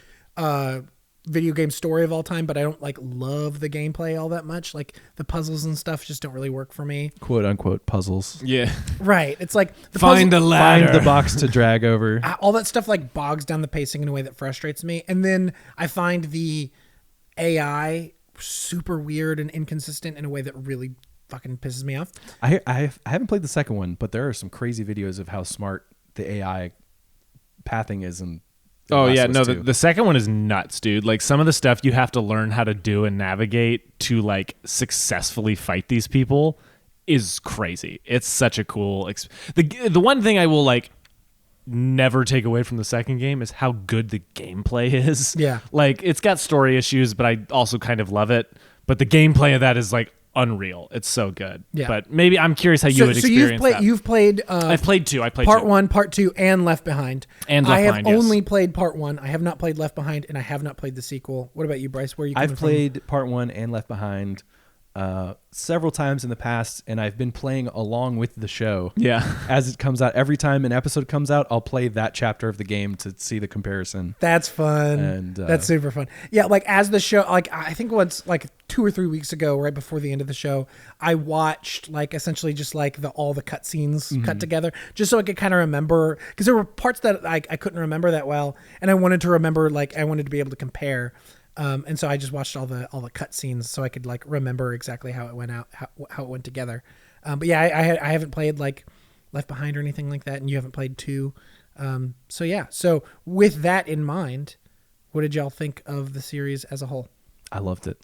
video game story of all time, but I don't like love the gameplay all that much. Like the puzzles and stuff just don't really work for me. "Quote unquote" puzzles. Yeah. Right. It's like the Find the puzzle- ladder. Find the box to drag over. all that stuff like bogs down the pacing in a way that frustrates me. And then I find the AI super weird and inconsistent in a way that really fucking pisses me off. I haven't played the second one, but there are some crazy videos of how smart the AI pathing is. And Oh yeah, no, the second one is nuts, dude. Like some of the stuff you have to learn how to do and navigate to like successfully fight these people is crazy. It's such a cool the one thing I will like never take away from the second game is how good the gameplay is. Yeah. Like it's got story issues, but I also kind of love it. But the gameplay of that is like unreal. It's so good. Yeah. But maybe I'm curious how you would experience that. You've played I've played 2. I played part 2. 1, part 2, and Left Behind. And Left I have Behind, yes. only played part 1. I have not played Left Behind, and I have not played the sequel. What about you, Bryce? Where are you coming I've played part 1 and Left Behind. several times in the past, and I've been playing along with the show. Yeah. As it comes out, every time an episode comes out, I'll play that chapter of the game to see the comparison. That's fun. And that's super fun. Yeah, like as the show, like I think once, like 2 or 3 weeks ago, right before the end of the show, I watched like essentially just like all the cutscenes cut together, just so I could kind of remember, because there were parts that I couldn't remember that well, and I wanted to remember, like I wanted to be able to compare. And so I just watched all the cut scenes so I could like remember exactly how it went out, how it went together. But yeah, I haven't played like Left Behind or anything like that, and you haven't played 2. So yeah. So with that in mind, what did y'all think of the series as a whole? I loved it.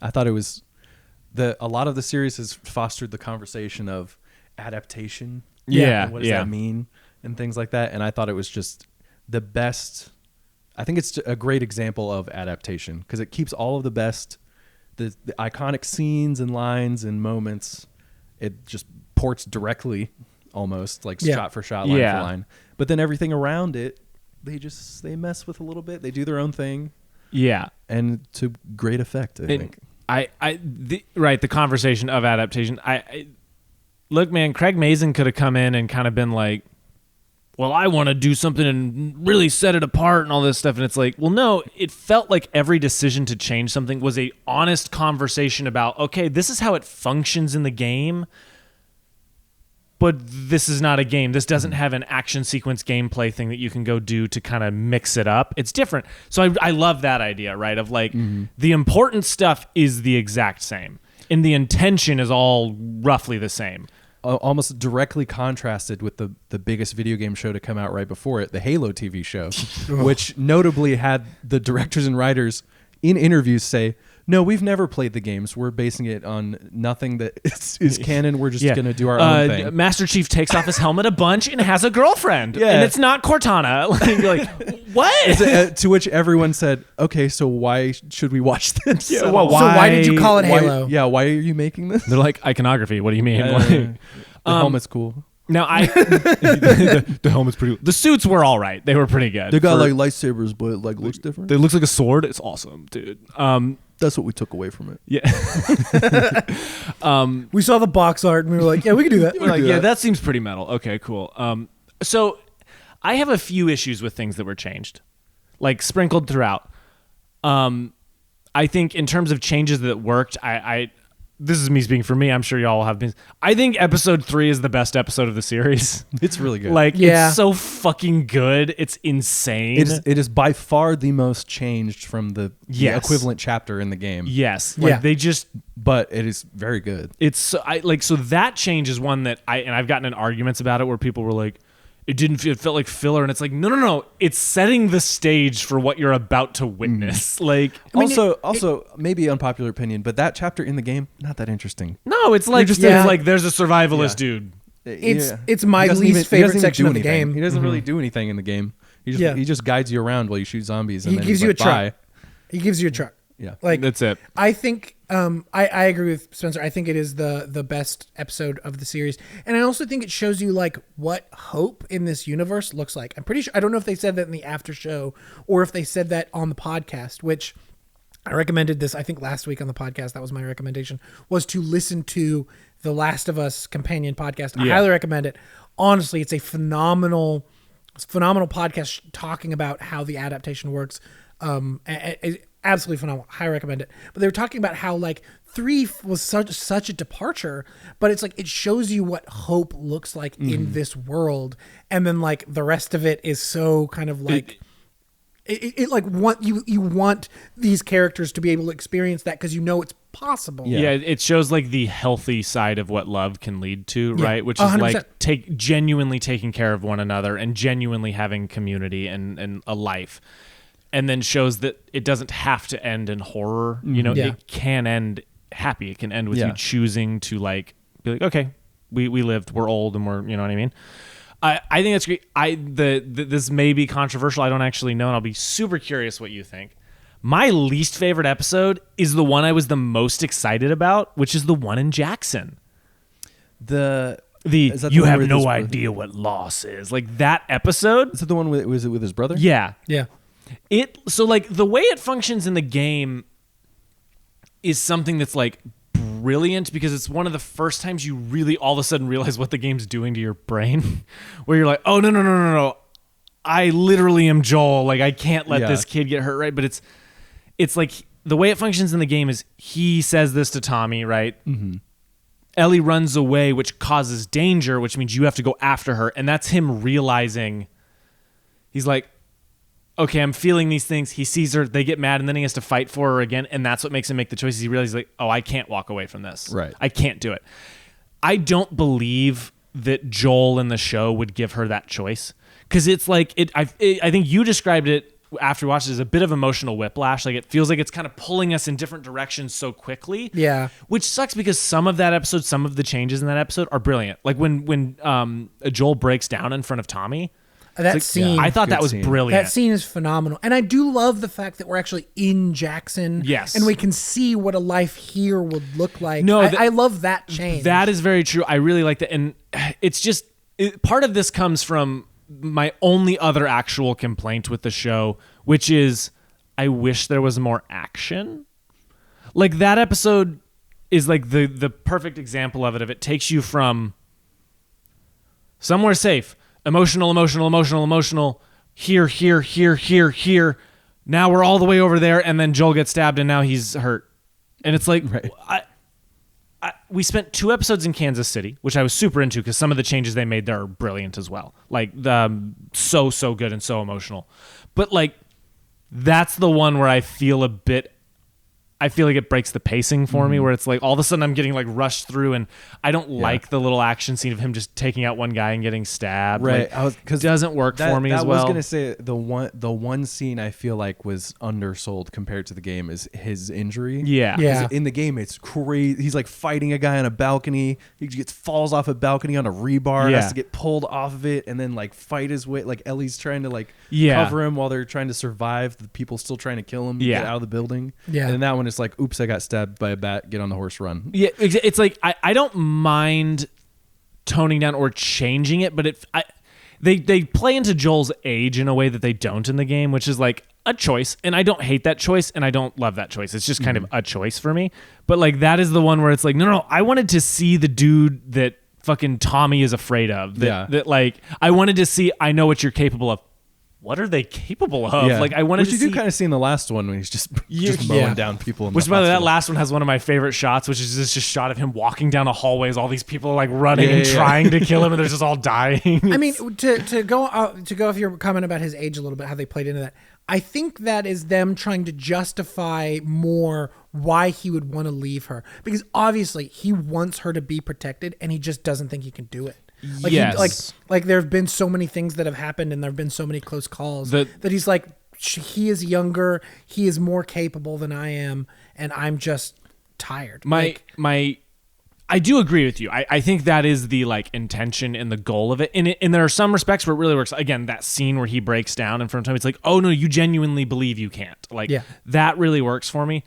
I thought it was a lot of the series has fostered the conversation of adaptation. Yeah. And what does that mean and things like that. And I thought it was just the best. I think it's a great example of adaptation because it keeps all of the best, the iconic scenes and lines and moments. It just ports directly, almost like shot for shot, line for line. But then everything around it, they mess with a little bit. They do their own thing. Yeah, and to great effect, I think. The conversation of adaptation. Look, man, Craig Mazin could have come in and kind of been like, well, I want to do something and really set it apart and all this stuff. And it's like, well, no, it felt like every decision to change something was a honest conversation about, okay, this is how it functions in the game, but this is not a game. This doesn't have an action sequence gameplay thing that you can go do to kind of mix it up. It's different. So I love that idea, right? Of like the important stuff is the exact same and the intention is all roughly the same. Almost directly contrasted with the biggest video game show to come out right before it, the Halo TV show, which notably had the directors and writers in interviews say, no, we've never played the games. We're basing it on nothing that is canon. We're just going to do our own thing. Master Chief takes off his helmet a bunch and has a girlfriend. Yeah. And it's not Cortana. Like what? To which everyone said, okay, so why should we watch this? Yeah, so why did you call it Halo? Why are you making this? They're like, iconography. What do you mean? The helmet's cool. Now, the helmet's pretty cool. The suits were all right. They were pretty good. They got like lightsabers, but like looks different. It looks like a sword. It's awesome, dude. That's what we took away from it. Yeah. We saw the box art and we were like, yeah, we can do that. We're like, yeah, that seems pretty metal. Okay, cool. So I have a few issues with things that were changed, like sprinkled throughout. I think in terms of changes that worked, this is me speaking for me. I'm sure y'all have been. I think episode 3 is the best episode of the series. It's really good. It's so fucking good. It's insane. It is by far the most changed from the equivalent chapter in the game. Yes. But it is very good. It's so that change is one that I've gotten in arguments about it where people were like, it felt like filler, and it's like, no, it's setting the stage for what you're about to witness. Like, also maybe unpopular opinion, but that chapter in the game, not that interesting. No, it's like it's like there's a survivalist dude. It's my least favorite section of the game. He doesn't really do anything in the game. He just guides you around while you shoot zombies. And he gives you a truck. He gives you a truck. Yeah, like that's it. I think I agree with Spencer. I think it is the best episode of the series, and I also think it shows you like what hope in this universe looks like. I'm pretty sure. I don't know if they said that in the after show or if they said that on the podcast, which I recommended this. I think last week on the podcast, that was my recommendation, was to listen to the Last of Us companion podcast. I highly recommend it. Honestly, it's a phenomenal podcast talking about how the adaptation works. Absolutely phenomenal. High recommend it. But they were talking about how like 3 was such a departure, but it's like it shows you what hope looks like in this world, and then like the rest of it is so kind of like it like you want these characters to be able to experience that because you know it's possible. Yeah, it shows like the healthy side of what love can lead to, right? Which is 100%. Like genuinely taking care of one another and genuinely having community and a life. And then shows that it doesn't have to end in horror. You know, it can end happy. It can end with you choosing to like be like, okay, we lived, we're old, and we're, you know what I mean? I think that's great. This may be controversial. I don't actually know, and I'll be super curious what you think. My least favorite episode is the one I was the most excited about, which is the one in Jackson. You have no idea what loss is. Like that episode. Is it the one was it with his brother? Yeah. Yeah. So like the way it functions in the game is something that's like brilliant because it's one of the first times you really all of a sudden realize what the game's doing to your brain, where you're like, oh, no. I literally am Joel. Like, I can't let this kid get hurt, right? But it's like the way it functions in the game is he says this to Tommy, right? Mm-hmm. Ellie runs away, which causes danger, which means you have to go after her. And that's him realizing, he's like, okay, I'm feeling these things. He sees her, they get mad, and then he has to fight for her again. And that's what makes him make the choices. He realizes, like, oh, I can't walk away from this. Right. I can't do it. I don't believe that Joel in the show would give her that choice. Because it's like, I think you described it after we watched it as a bit of emotional whiplash. Like, it feels like it's kind of pulling us in different directions so quickly. Yeah. Which sucks because some of that episode, some of the changes in that episode are brilliant. Like when Joel breaks down in front of Tommy. That scene. I thought that was scene. brilliant. That scene is phenomenal. And I do love the fact that we're actually in Jackson. Yes. And we can see what a life here would look like. No, I love that change. That is very true. I really like that. And it's just, part of this comes from my only other actual complaint with the show, which is I wish there was more action. Like, that episode is like the perfect example of it. If it takes you from somewhere safe, emotional, here. Now we're all the way over there, and then Joel gets stabbed, and now he's hurt. And it's like, right. We spent 2 episodes in Kansas City, which I was super into because some of the changes they made there are brilliant as well. Like, so good and so emotional. But, like, that's the one where I feel like it breaks the pacing for me, where it's like all of a sudden I'm getting like rushed through, and I don't like the little action scene of him just taking out one guy and getting stabbed. Right, like, it doesn't work for me as well. I was gonna say the one scene I feel like was undersold compared to the game is his injury. Yeah. 'Cause in the game it's crazy. He's like fighting a guy on a balcony. He falls off a balcony on a rebar. Yeah. Has to get pulled off of it and then like fight his way. Like Ellie's trying to like Yeah. cover him while they're trying to survive. The people still trying to kill him. Yeah. Get out of the building. Yeah. And in that one it's like, oops, I got stabbed by a bat. Get on the horse, run. Yeah, it's like I don't mind toning down or changing it, but they play into Joel's age in a way that they don't in the game, which is like a choice, and I don't hate that choice, and I don't love that choice. It's just kind of a choice for me. But like that is the one where it's like, no, I wanted to see the dude that fucking Tommy is afraid of. That like I wanted to see. I know what you're capable of. What are they capable of? Yeah. Like I wanted which to you do kind of see in the last one when he's just mowing down people. In which the by the way, that hospital. last one has one of my favorite shots, which is just a shot of him walking down a hallway as all these people are like running and trying to kill him, and they're just all dying. I mean, to go off your comment about his age a little bit, how they played into that. I think that is them trying to justify more why he would want to leave her, because obviously he wants her to be protected, and he just doesn't think he can do it. Like yes. Like there have been so many things that have happened, and there have been so many close calls that he's like, he is younger, he is more capable than I am, and I'm just tired. I do agree with you. I think that is the like intention and the goal of it. And there are some respects where it really works. Again, that scene where he breaks down in front of Tommy, it's like, oh no, you genuinely believe you can't. Like that really works for me.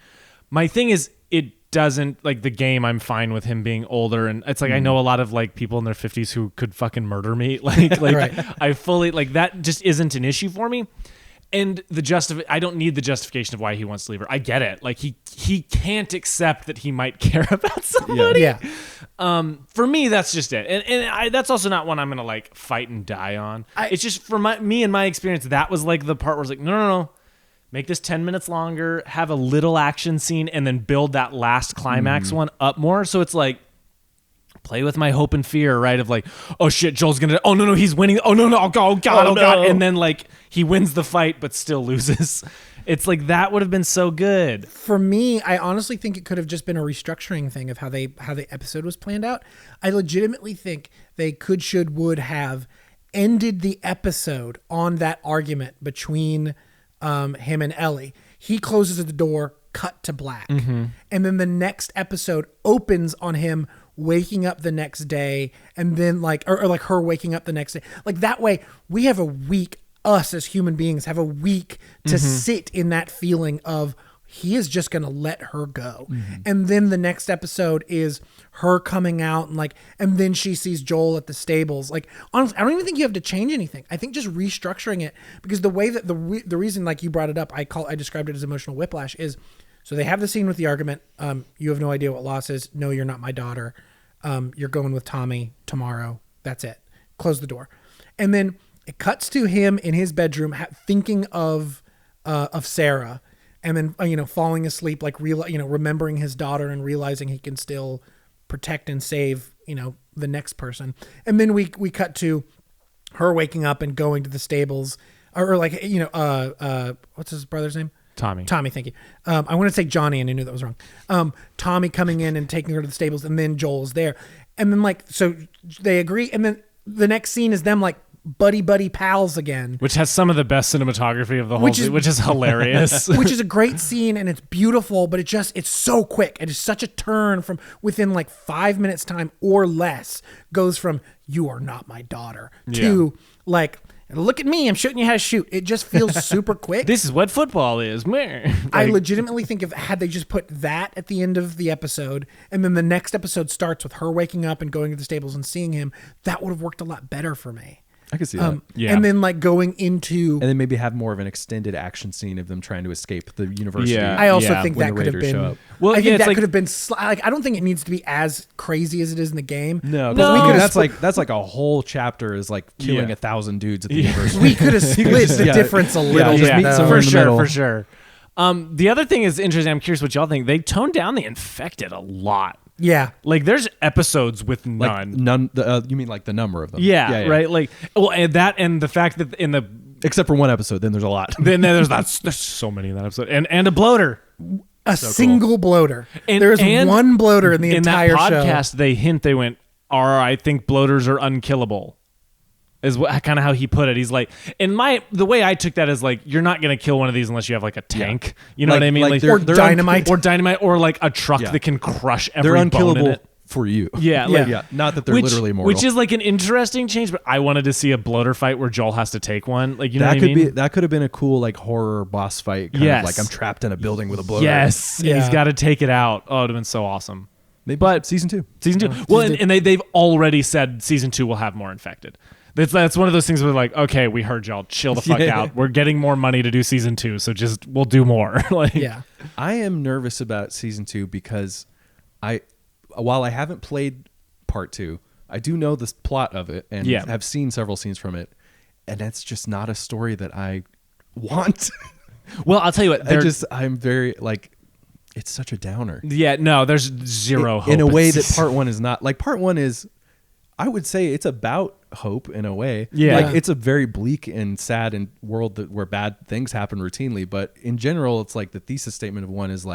My thing is, it doesn't, like the game, I'm fine with him being older, and it's like I know a lot of like people in their 50s who could fucking murder me. Like Right. I fully like that just isn't an issue for me. And I don't need the justification of why he wants to leave her. I get it. Like he can't accept that he might care about somebody. Yeah. For me, that's just it. And that's also not one I'm gonna like fight and die on. It's just for me and my experience, that was like the part where it's like, no. Make this 10 minutes longer, have a little action scene, and then build that last climax one up more. So it's like, play with my hope and fear, right? Of like, oh shit, Joel's gonna, oh no, he's winning. Oh no, oh God. And then like, he wins the fight, but still loses. It's like, that would have been so good. For me, I honestly think it could have just been a restructuring thing of how the episode was planned out. I legitimately think they would have ended the episode on that argument between him and Ellie. He closes the door, cut to black. And then the next episode opens on him waking up the next day, and then like, or like her waking up the next day. Like that way we have a week, us as human beings have a week to sit in that feeling of he is just going to let her go. And then the next episode is her coming out and then she sees Joel at the stables. Like, honestly, I don't even think you have to change anything. I think just restructuring it, because the way that the reason, like you brought it up, I described it as emotional whiplash, is So they have the scene with the argument. You have no idea what loss is. No, you're not my daughter. You're going with Tommy tomorrow. That's it. Close the door. And then it cuts to him in his bedroom thinking of Sarah, and then falling asleep, like remembering his daughter and realizing he can still protect and save the next person. And then we cut to her waking up and going to the stables, or what's his brother's name? Tommy, thank you. I want to say Johnny, and I knew that was wrong. Tommy coming in and taking her to the stables, and then Joel's there, and then so they agree, and then the next scene is them buddy pals again, which has some of the best cinematography of the whole scene, which is hilarious. Which is a great scene, and it's beautiful, but it's so quick. It is such a turn from within 5 minutes time or less, goes from "you are not my daughter" to look at me, I'm showing you how to shoot. It just feels super quick. This is what football is. I legitimately think had they just put that at the end of the episode, and then the next episode starts with her waking up and going to the stables and seeing him, that would have worked a lot better for me. I can see that. Yeah. And then going into... And then maybe have more of an extended action scene of them trying to escape the university. Yeah. I also think that could have been... Well, I think that could have been... I don't think it needs to be as crazy as it is in the game. No. That's like a whole chapter is killing 1,000 dudes at the university. We could have split the difference a little bit. For sure. The other thing is interesting. I'm curious what y'all think. They toned down the infected a lot. Yeah. There's episodes with none. None. You mean the number of them? Yeah. Right. And the fact that in the... Except for one episode, then there's a lot. Then there's so many in that episode. And a bloater. A single bloater. And there's one bloater in the entire show. In that podcast, they went, I think bloaters are unkillable. Is kind of how he put it. He's like, the way I took that is you're not gonna kill one of these unless you have a tank. Yeah. You know what I mean? Or dynamite, or a truck that can crush every they're unkillable bone in it. For you. Yeah. Not that they're literally mortal. Which is an interesting change, but I wanted to see a bloater fight where Joel has to take one. Know what I mean? That could have been a cool horror boss fight. Kind of I'm trapped in a building with a bloater. Yes. Yeah. And he's got to take it out. Oh, it would have been so awesome. But season 2. Well, and they've already said season 2 will have more infected. That's one of those things where okay, we heard y'all, chill the fuck out. We're getting more money to do season 2, so we'll do more. I am nervous about season 2 because while I haven't played part 2, I do know the plot of it and have seen several scenes from it, and that's just not a story that I want. Well, I'll tell you what, I'm very it's such a downer. Yeah, no, there's zero hope. In a way that part 1 is not. Part 1 is, I would say it's about hope in a way. Yeah. It's a very bleak and sad world where bad things happen routinely. But in general, it's the thesis statement of 1 is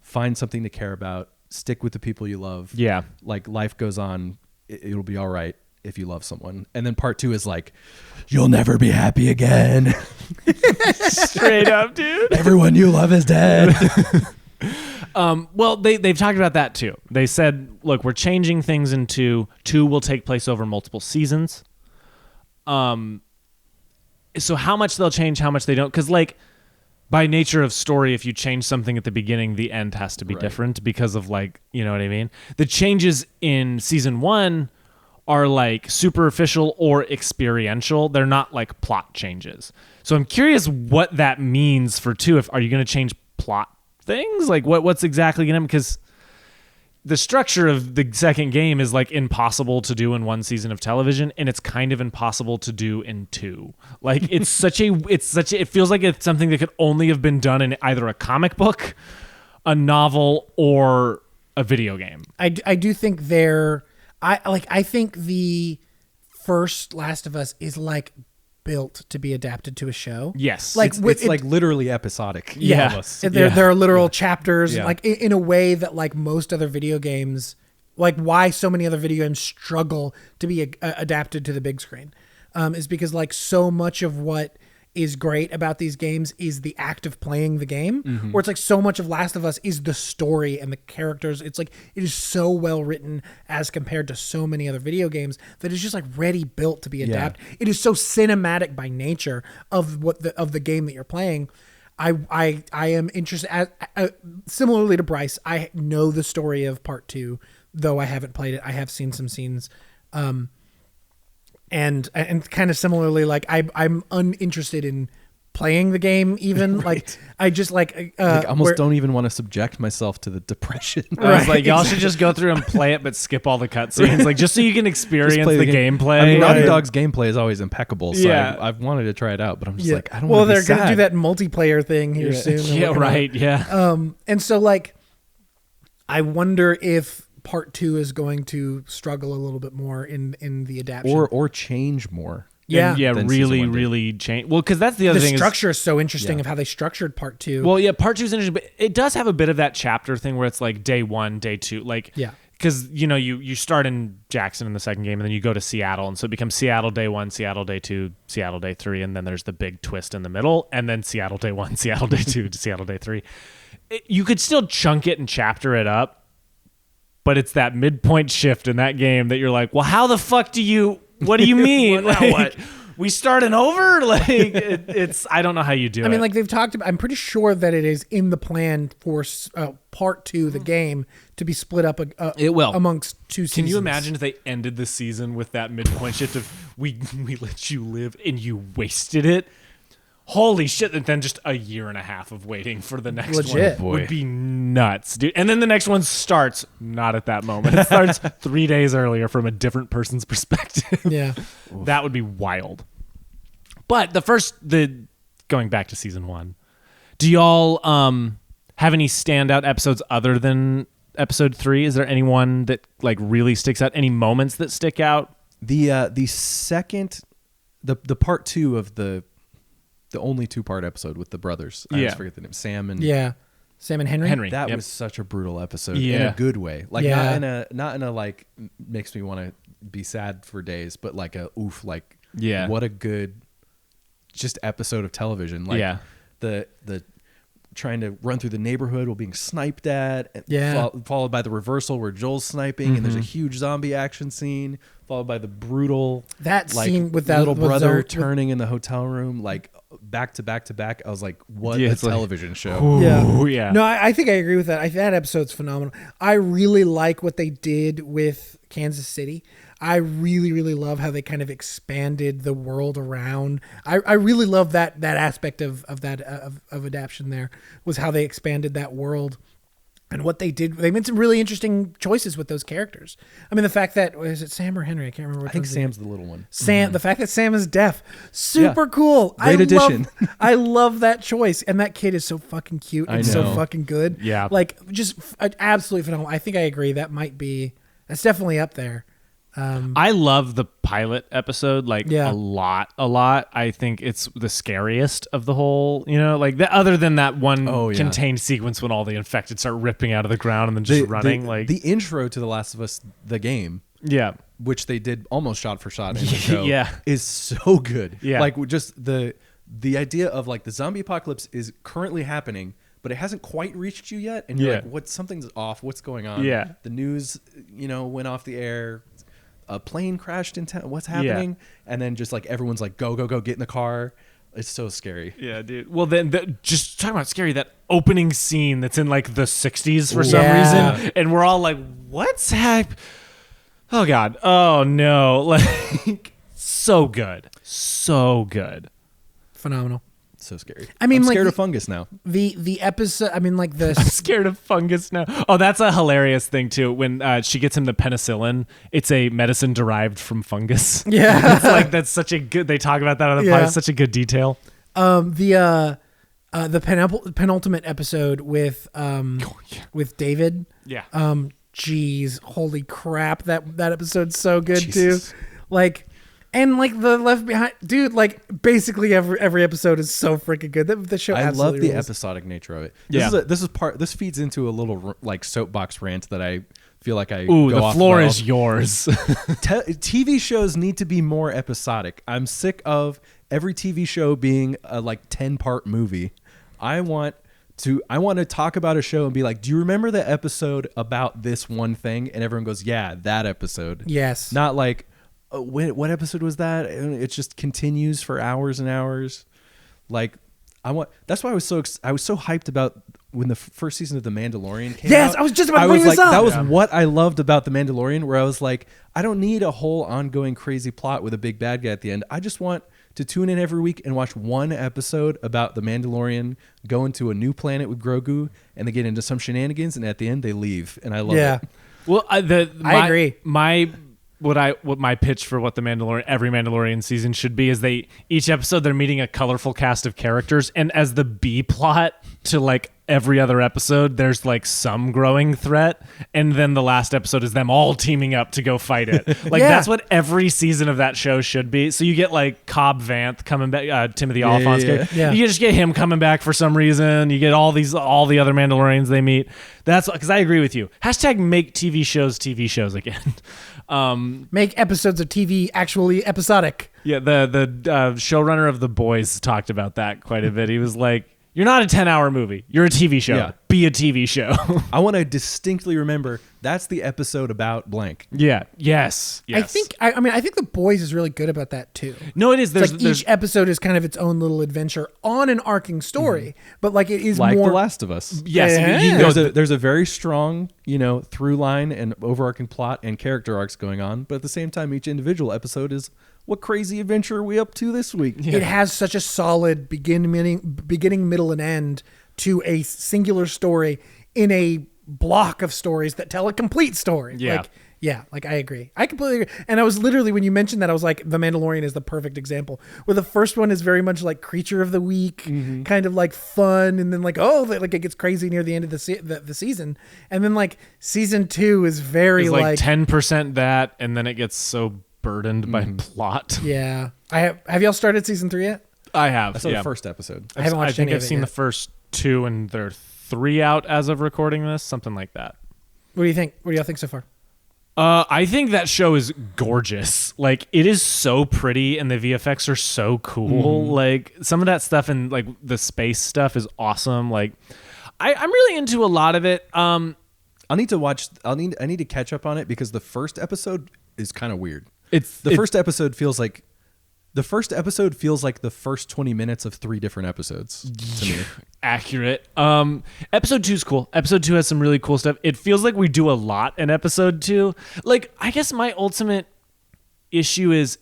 find something to care about, stick with the people you love. Yeah. Life goes on. It'll be all right if you love someone. And then part 2 is you'll never be happy again. Straight up, dude. Everyone you love is dead. Well, they've talked about that too. They said, look, we're changing things in 2. 2 will take place over multiple seasons. So how much they'll change, how much they don't, because by nature of story, if you change something at the beginning, the end has to be different because of you know what I mean? The changes in season 1 are superficial or experiential. They're not plot changes. So I'm curious what that means for 2. Are you going to change plot things? What's exactly going to, because the structure of the second game is impossible to do in 1 season of television, and it's kind of impossible to do in 2. It feels like it's something that could only have been done in either a comic book, a novel, or a video game. I do think I think the first Last of Us is built to be adapted to a show. Yes. It's literally episodic. Yeah. There are literal chapters, in a way that most other video games, why so many other video games struggle to be adapted to the big screen, is because so much of what is great about these games is the act of playing the game, where it's so much of Last of Us is the story and the characters. It's it is so well written as compared to so many other video games that it's just ready built to be adapted. It is so cinematic by nature of the game that you're playing. I am interested, similarly to Bryce, I know the story of part 2, though I haven't played it. I have seen some scenes, and kind of similarly, I'm uninterested in playing the game even. Right. Like I just I almost don't even want to subject myself to the depression. I was like, y'all should just go through and play it, but skip all the cutscenes, like just so you can experience the gameplay. I mean, Naughty Right. Dog's gameplay is always impeccable, so Yeah. I've wanted to try it out, but I'm just like, I don't Well, want to be they're gonna do sad. that multiplayer thing here soon. and Yeah, we're gonna- right. Yeah. And so like, I wonder if part 2 is going to struggle a little bit more in the adaptation. or change more. Yeah. Yeah, than season really, one did. really change. Well, because that's the other The thing. structure is so interesting Yeah. of how they structured part 2. Well, yeah, part 2 is interesting, but it does have a bit of that chapter thing where it's like day 1, day 2, like Yeah. because you start in Jackson in the second game and then you go to Seattle, and so it becomes Seattle day 1, Seattle day 2, Seattle day 3, and then there's the big twist in the middle, and then Seattle day 1, Seattle day 2, Seattle day 3. You could still chunk it and chapter it up, but it's that midpoint shift in that game that you're like, well, how the fuck do you? What do you mean? Now Like, what? We starting over? Like it's I don't know how you do it. I mean, like they've talked about. I'm pretty sure that it is in the plan for part 2, the game, to be split up. It will. amongst 2 seasons. Can you imagine if they ended the season with that midpoint shift of we let you live and you wasted it? Holy shit! And then just a year and a half of waiting for the next Legit. one would be nuts, dude. And then the next one starts not at that moment. It starts 3 days earlier from a different person's perspective. Yeah. That would be wild. But going back to season 1, do y'all have any standout episodes other than episode 3? Is there anyone that like really sticks out? Any moments that stick out? The second, the part 2 of the only 2-part episode with the brothers. I Yeah. always forget the name. Sam and Sam and Henry. Henry. That Yep. was such a brutal episode in Yeah. a good way. Like Yeah. not in a like makes me want to be sad for days, but like a oof, like Yeah. what a good just episode of television. Like Yeah. the trying to run through the neighborhood while being sniped at, and Yeah. followed by the reversal where Joel's sniping and there's a huge zombie action scene, followed by the brutal That like scene with that little with brother with- turning in the hotel room, like back to back to back. I was like, what Yeah, a it's like- television show. Ooh, yeah. No, I think I agree with that. That episode's phenomenal. I really like what they did with Kansas City. I really, really love how they kind of expanded the world around. I really love that aspect of adaptation. There was how they expanded that world. And what they did, they made some really interesting choices with those characters. I mean, the fact that, is it Sam or Henry? I can't remember. I think Sam's the little one. Sam, the fact that Sam is deaf, super cool. Great addition. I love that choice, and that kid is so fucking cute and so know. fucking good. Yeah. like just absolutely phenomenal. I think I agree. That's definitely up there. I love the pilot episode Yeah. a lot. I think it's the scariest of the whole, like other than that one contained sequence when all the infected start ripping out of the ground and then just running. The intro to The Last of Us, the game, yeah. which they did almost shot for shot in the show, Yeah. is so good. Yeah. Like just the idea of like the zombie apocalypse is currently happening, but it hasn't quite reached you yet, and you're Yeah. like, something's off. What's going on? Yeah. The news, went off the air. A plane crashed in town. What's happening? And then just like everyone's like, go, get in the car. It's so scary. Yeah, dude. Well, then just talking about scary, that opening scene that's in like the 60s for some Yeah. reason. And we're all like, what's happening? Oh, God. Oh, no. Like, so good. So good. Phenomenal. So scary. I mean, I'm like, scared of fungus now. The episode. I mean, like the I'm scared of fungus now. Oh, that's a hilarious thing, too. When she gets him the penicillin, it's a medicine derived from fungus. yeah. It's like, that's such a good, they talk about that on the Yeah. pod. It's such a good detail. The penultimate episode with David. Yeah. Geez, holy crap! That episode's so good Jesus. too. Like, and like the Left Behind, dude. Like, basically every episode is so freaking good. The show. I love absolutely the rules. episodic nature of it. Yeah. This feeds into a little like soapbox rant that I feel like I Ooh, go the off floor well. is yours. TV shows need to be more episodic. I'm sick of every TV show being a like 10-part movie. I want to talk about a show and be like, do you remember the episode about this one thing? And everyone goes, yeah, that episode. Yes. Not like, what episode was that? And it just continues for hours and hours. Like, that's why I was so hyped about when the first season of The Mandalorian came out. Yes, I was just about to bring this up. That was Yeah. what I loved about The Mandalorian, where I was like, I don't need a whole ongoing crazy plot with a big bad guy at the end. I just want to tune in every week and watch one episode about the Mandalorian going to a new planet with Grogu, and they get into some shenanigans, and at the end they leave, and I love it. Well, I agree. What my pitch for what every Mandalorian season should be is each episode they're meeting a colorful cast of characters, and as the B plot to like every other episode, there's like some growing threat, and then the last episode is them all teaming up to go fight it. Like that's what every season of that show should be. So you get like Cobb Vanth coming back, Timothy Olyphant's character. You just get him coming back for some reason. You get all the other Mandalorians they meet. That's because I agree with you. # make TV shows again. Make episodes of TV actually episodic. Yeah, the showrunner of The Boys talked about that quite a bit. He was like, "You're not a 10-hour movie. You're a TV show. Yeah. Be a TV show." I want to distinctly remember that's the episode about blank. Yeah. Yes. I think The Boys is really good about that too. No, it is. It's like each episode is kind of its own little adventure on an arcing story, but like it is like more The Last of Us. Yes. Yeah. There's a very strong, through line and overarching plot and character arcs going on, but at the same time, each individual episode is what crazy adventure are we up to this week? Yeah. It has such a solid beginning, middle, and end to a singular story in a block of stories that tell a complete story. Yeah. Like I agree. I completely agree. And I was literally, when you mentioned that, I was like, The Mandalorian is the perfect example. Where the first one is very much like Creature of the Week, kind of like fun, and then like, it gets crazy near the end of the season. And then like season 2 is very it's like 10% that, and then it gets so burdened by plot. Yeah. Have y'all started season 3 yet? I have. I saw the first episode. I haven't watched any of it I've seen yet. the first 2, and there are 3 out as of recording this, something like that. What do you think? What do y'all think so far? I think that show is gorgeous. Like, it is so pretty, and the VFX are so cool. Like, some of that stuff and like the space stuff is awesome. Like, I'm really into a lot of it. I need to catch up on it because the first episode is kind of weird. The first episode feels like the first 20 minutes of 3 different episodes to me. Accurate. Episode 2 is cool. Episode 2 has some really cool stuff. It feels like we do a lot in episode 2. Like, I guess my ultimate issue is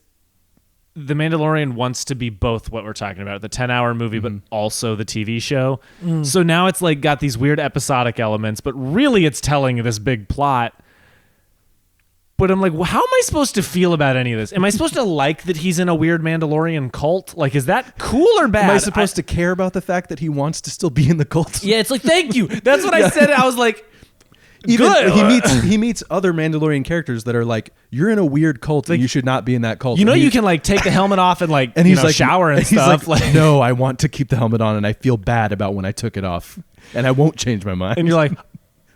The Mandalorian wants to be both what we're talking about, the 10-hour movie, but also the TV show. So now it's like got these weird episodic elements, but really it's telling this big plot. But I'm like, well, how am I supposed to feel about any of this? Am I supposed to like that he's in a weird Mandalorian cult? Like, is that cool or bad? Am I supposed to care about the fact that he wants to still be in the cult? Yeah, it's like, thank you. That's what I said. I was like, good. He meets other Mandalorian characters that are like, you're in a weird cult and you should not be in that cult. You can like take the helmet off and like he's like shower and stuff. Like, no, I want to keep the helmet on and I feel bad about when I took it off and I won't change my mind. And you're like,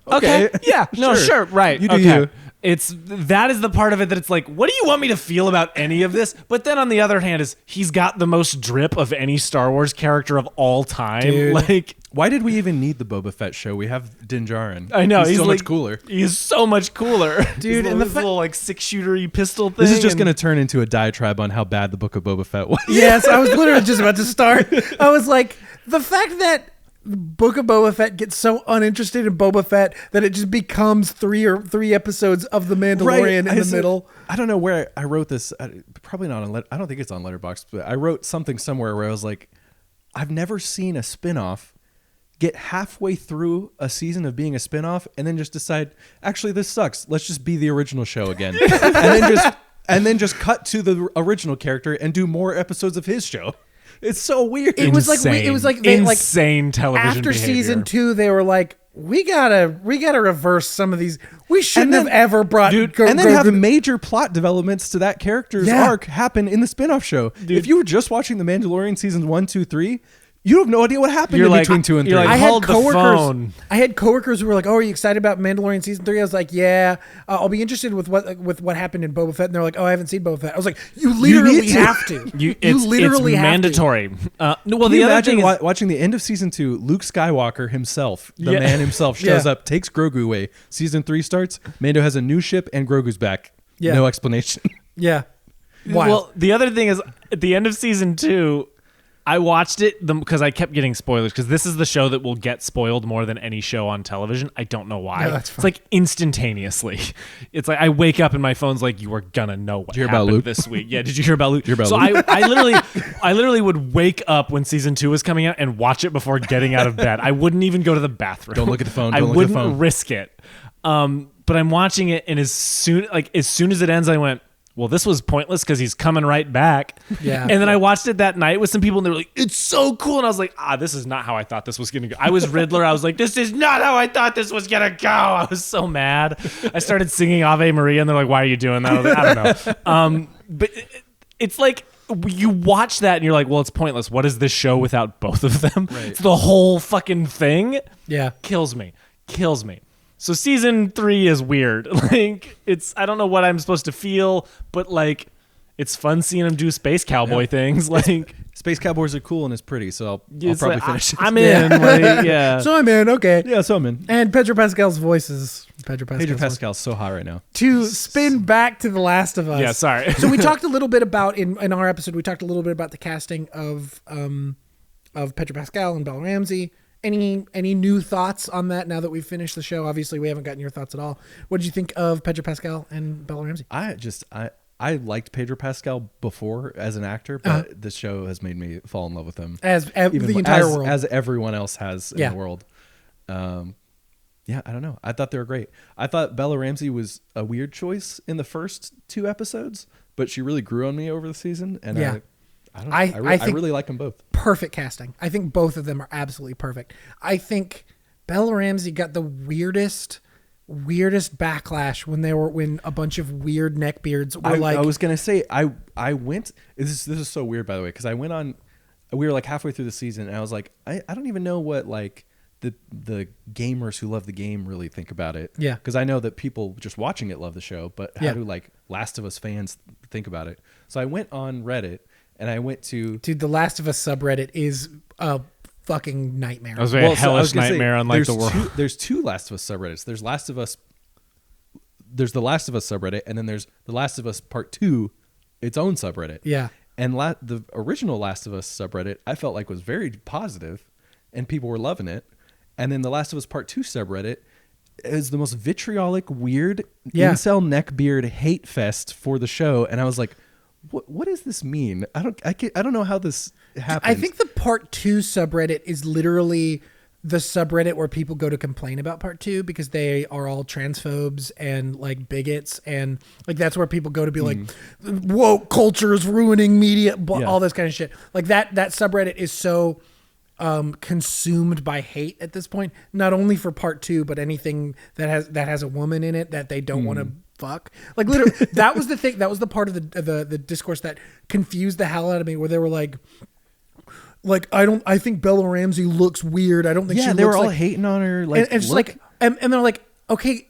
okay, yeah, no, sure, right. You do you. That is the part of it that it's like, what do you want me to feel about any of this? But then on the other hand is he's got the most drip of any Star Wars character of all time. Dude. Like, why did we even need the Boba Fett show? We have Din Djarin. I know he's so like, much cooler. He's so much cooler, dude. And this little like 6-shooter-y pistol thing. This is just going to turn into a diatribe on how bad the Book of Boba Fett was. Yes, I was literally just about to start. I was like, the fact that Book of Boba Fett gets so uninterested in Boba Fett that it just becomes three episodes of The Mandalorian in the middle. I don't know where I wrote this. Probably not on. I don't think it's on Letterboxd, but I wrote something somewhere where I was like, I've never seen a spinoff get halfway through a season of being a spinoff and then just decide, actually, this sucks. Let's just be the original show again, and then just cut to the original character and do more episodes of his show. It's so weird. It was like they insane television after behavior. season 2, they were like, we gotta reverse some of these. We shouldn't have ever brought and then have major plot developments to that character's arc happen in the spinoff show. If you were just watching The Mandalorian seasons 1, 2, 3, you have no idea what happened between 2 and 3. Like, I I had coworkers who were like, "Oh, are you excited about Mandalorian season 3?" I was like, "Yeah, I'll be interested with what happened in Boba Fett." And they're like, "Oh, I haven't seen Boba Fett." I was like, "You literally have to. It's mandatory." Well, the other thing is watching the end of season 2, Luke Skywalker himself, the man himself, shows up, takes Grogu away. Season 3 starts. Mando has a new ship, and Grogu's back. Yeah. No explanation. Yeah. Wild. Well, the other thing is at the end of season 2. I watched it because I kept getting spoilers because this is the show that will get spoiled more than any show on television. I don't know why. No, that's fine. It's like instantaneously. It's like I wake up and my phone's like, you are gonna know what happened this week. Yeah, did you hear about Luke? I literally would wake up when season 2 was coming out and watch it before getting out of bed. I wouldn't even go to the bathroom. Don't look at the phone. I wouldn't risk it. But I'm watching it, and as soon as it ends, I went, well, this was pointless because he's coming right back. Yeah. And then I watched it that night with some people, and they were like, it's so cool. And I was like, this is not how I thought this was going to go. I was Riddler. I was like, this is not how I thought this was going to go. I was so mad. I started singing Ave Maria, and they're like, why are you doing that? I was like, I don't know. But it's like, you watch that, and you're like, well, it's pointless. What is this show without both of them? Right. It's the whole fucking thing. Yeah. Kills me. So season 3 is weird. Like, I don't know what I'm supposed to feel, but like, it's fun seeing him do space cowboy things. Like, Space Cowboys are cool and it's pretty, so I'll it's probably like, finish it. I'm in. Like, yeah. So I'm in. Okay. Yeah, so I'm in. And Pedro Pascal's voice is Pedro Pedro Pascal's so hot right now. To spin back to The Last of Us. Yeah, sorry. So we talked a little bit about in our episode. We talked a little bit about the casting of Pedro Pascal and Bella Ramsey. Any new thoughts on that now that we've finished the show? Obviously, we haven't gotten your thoughts at all. What did you think of Pedro Pascal and Bella Ramsey? I liked Pedro Pascal before as an actor, but this show has made me fall in love with him The entire world, as everyone else has in Yeah. the world. Yeah, I don't know. I thought they were great. I thought Bella Ramsey was a weird choice in the first 2 episodes, but she really grew on me over the season, and Yeah. I really like them both. Perfect casting. I think both of them are absolutely perfect. I think Bella Ramsey got the weirdest backlash when a bunch of weird neckbeards were I was gonna say I went. This is so weird, by the way, because I went on. We were like halfway through the season, and I was like, I don't even know what like the gamers who love the game really think about it. Yeah. Because I know that people just watching it love the show, but how do like Last of Us fans think about it? So I went on Reddit and I went to the Last of Us subreddit is a fucking nightmare. That was a hellish nightmare on like the world. There's 2 Last of Us subreddits. There's the Last of Us subreddit, and then there's the Last of Us Part 2, its own subreddit. Yeah. And the original Last of Us subreddit, I felt like was very positive, and people were loving it. And then the Last of Us Part 2 subreddit is the most vitriolic, weird, incel neckbeard hate fest for the show. And I was like, what does this mean? I don't know how this happens. I think the Part 2 subreddit is literally the subreddit where people go to complain about Part 2 because they are all transphobes and like bigots, and like that's where people go to be like, woke culture is ruining media, all this kind of shit. Like that subreddit is so consumed by hate at this point, not only for Part 2 but anything that has a woman in it that they don't want to fuck. Like literally that was the thing, that was the part of the discourse that confused the hell out of me, where they were like I think Bella Ramsey looks weird. I don't think she looks they were all like, hating on her, like, and she's like, and they're like, okay.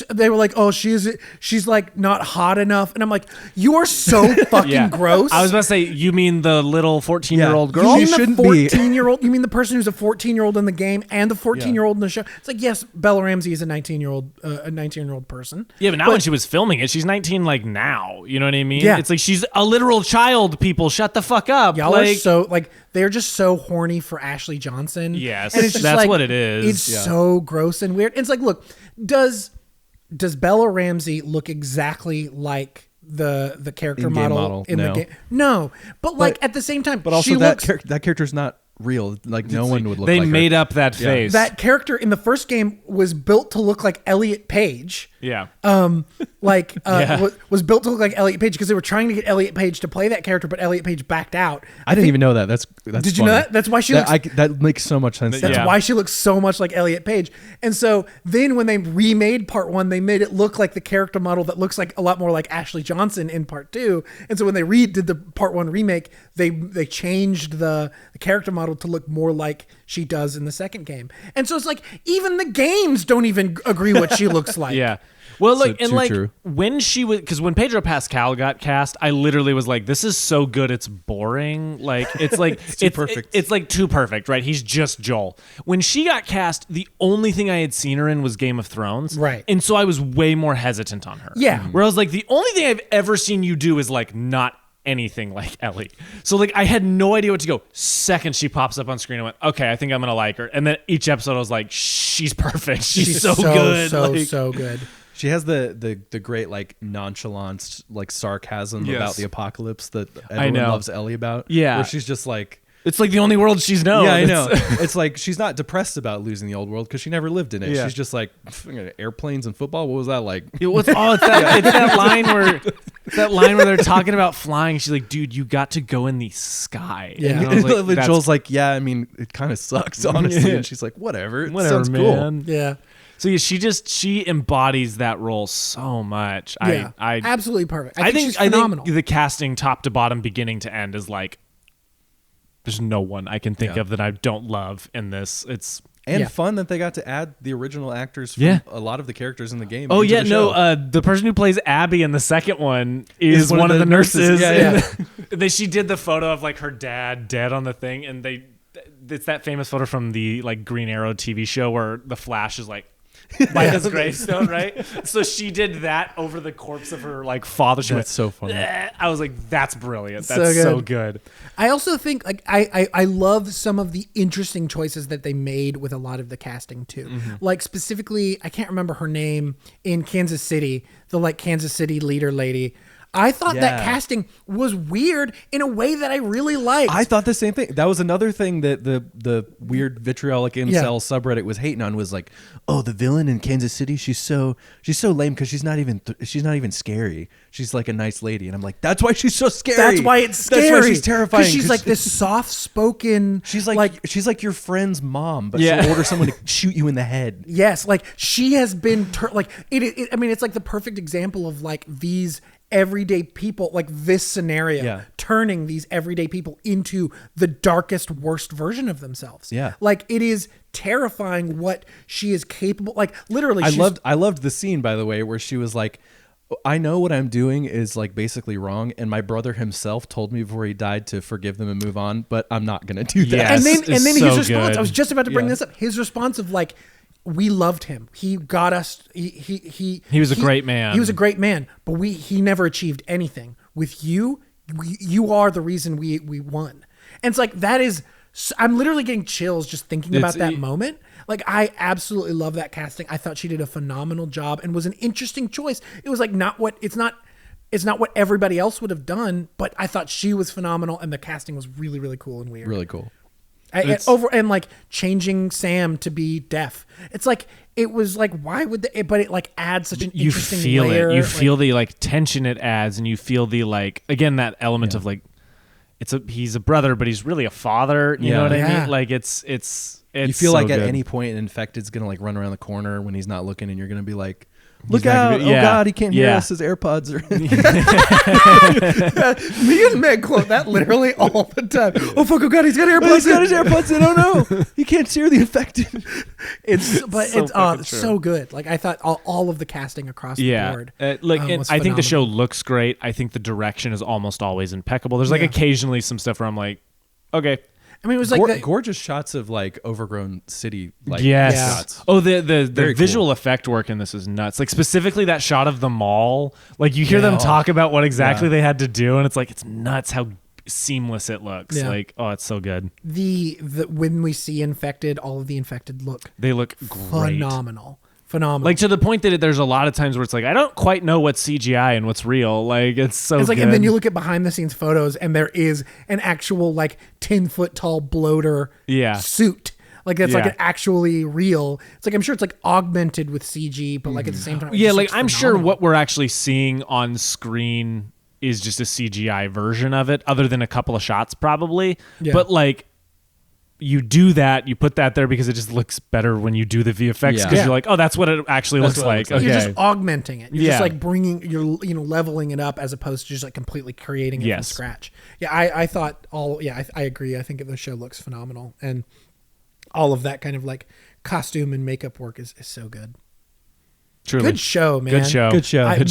They were like, oh, she's like not hot enough, and I'm like, you are so fucking gross. I was about to say, you mean the little 14-year-old girl? You She mean shouldn't the be. 14-year-old? You mean the person who's a 14-year-old in the game and the 14-year-old in the show? It's like, yes, Bella Ramsey is a 19-year-old person. Yeah, but now when she was filming it, she's 19 like now. You know what I mean? Yeah. It's like she's a literal child, people. Shut the fuck up. Y'all are so like, they're just so horny for Ashley Johnson. Yes, and it's just that's like, what it is. It's so gross and weird. It's like, look, does Bella Ramsey look exactly like the character In-game model in no. the game? No, but like at the same time, but also she that looks, that character's not real. Like no one would look They like made her. up that face. that character in the first game was built to look like Elliot Page. yeah. Was built to look like Elliot Page because they were trying to get Elliot Page to play that character, but Elliot Page backed out. I didn't even know that. That's Did you know that? That's why she looks. that makes so much sense. That's Yeah. why she looks so much like Elliot Page. And so then when they remade Part 1, they made it look like the character model that looks like a lot more like Ashley Johnson in Part 2. And so when they did the Part 1 remake, they changed the character model to look more like she does in the second game. And so it's like even the games don't even agree what she looks like. Yeah. Well, like, and too like true. when she was, because when Pedro Pascal got cast, I literally was like, "This is so good, it's boring." Like, it's like it's perfect. It's like too perfect, right? He's just Joel. When she got cast, the only thing I had seen her in was Game of Thrones, Right. And so I was way more hesitant on her. Yeah. Where I was like, the only thing I've ever seen you do is like not anything like Ellie. So like I had no idea what to go. Second she pops up on screen, I went, okay, I think I'm gonna like her. And then each episode I was like, she's perfect. She's so good. So good. She has the great like nonchalant like sarcasm about the apocalypse that everyone loves Ellie about. Yeah. Where she's just like, it's like the only world she's known. Yeah, I know. It's like she's not depressed about losing the old world because she never lived in it. Yeah. She's just like airplanes and football. What was that like? It's that line where they're talking about flying. She's like, dude, you got to go in the sky. Yeah. And I was like, Joel's like, yeah, I mean, it kind of sucks, honestly. And she's like, whatever. It sounds man. cool. Yeah. So yeah, she embodies that role so much. Yeah. I absolutely perfect. I think she's phenomenal. I think the casting top to bottom, beginning to end, is like, there's no one I can think of that I don't love in this. It's fun that they got to add the original actors from a lot of the characters in the game. Oh into yeah, the show. the person who plays Abby in the second one is one of the nurses. She did the photo of like her dad dead on the thing, and it's that famous photo from the like Green Arrow TV show where the Flash is like by his gravestone, right? So she did that over the corpse of her like father. She went, so funny. I was like, that's brilliant. That's so good. I also think like I love some of the interesting choices that they made with a lot of the casting too. Like specifically, I can't remember her name in Kansas City, the like Kansas City leader lady. I thought that casting was weird in a way that I really liked. I thought the same thing. That was another thing that the weird vitriolic incel subreddit was hating on, was like, oh, the villain in Kansas City, she's so lame because she's not even scary. She's like a nice lady, and I'm like, that's why she's so scary. That's why it's scary. That's why she's terrifying. She's like this soft-spoken. She's she's like your friend's mom, but she'll order someone to shoot you in the head. Yes, like she has been like it. I mean, it's like the perfect example of like these everyday people, like this scenario, turning these everyday people into the darkest, worst version of themselves. Yeah. Like it is terrifying what she is capable. Like literally, I loved the scene, by the way, where she was like, I know what I'm doing is like basically wrong, and my brother himself told me before he died to forgive them and move on, but I'm not gonna do that. Yes, and then so his response, good. I was just about to bring this up. His response of like, we loved him. He got us. He was a great man. He was a great man, but he never achieved anything. With you, you are the reason we won. And it's like, that is, I'm literally getting chills just thinking about that moment. Like, I absolutely love that casting. I thought she did a phenomenal job and was an interesting choice. It was like it's not what everybody else would have done, but I thought she was phenomenal, and the casting was really, really cool and weird. Really cool. And like changing Sam to be deaf. It's like, it was like, why would but it like adds such an interesting layer. You feel the like tension it adds, and you feel the like, again, that element of like, he's a brother, but he's really a father. You know what I mean? Like it's you feel so like good. at any point an infected's gonna like run around the corner when he's not looking, and you're gonna be like, look out! Oh God, he can't hear us. His AirPods are. Me and Meg quote that literally all the time. Oh fuck! Oh God, he's got AirPods. He's got his AirPods in. Oh no, he can't hear the infected. It's so good. Like I thought all of the casting across the board. And I think the show looks great. I think the direction is almost always impeccable. There's like occasionally some stuff where I'm like, okay. I mean, it was like gorgeous shots of like overgrown city. Like shots. Oh, the Very visual cool. effect work in this is nuts. Like specifically that shot of the mall. Like you hear them talk about what exactly they had to do, and it's like, it's nuts how seamless it looks. Yeah. Like, oh, it's so good. The when we see infected, all of the infected look great. Phenomenal. Like to the point that there's a lot of times where it's like, I don't quite know what's CGI and what's real. Like it's like, good. And then you look at behind the scenes photos, and there is an actual like 10-foot tall bloater suit. Like that's like an actually real. It's like, I'm sure it's like augmented with CG, but like at the same time, I'm sure what we're actually seeing on screen is just a CGI version of it, other than a couple of shots probably. Yeah. But like, you do that, you put that there because it just looks better when you do the VFX, because you're like, oh, that's what it actually looks like. Okay. You're just augmenting it. You're just like you're leveling it up, as opposed to just like completely creating it from scratch. Yeah, I thought I agree. I think the show looks phenomenal, and all of that kind of like costume and makeup work is so good. Truly. Good show, man. Good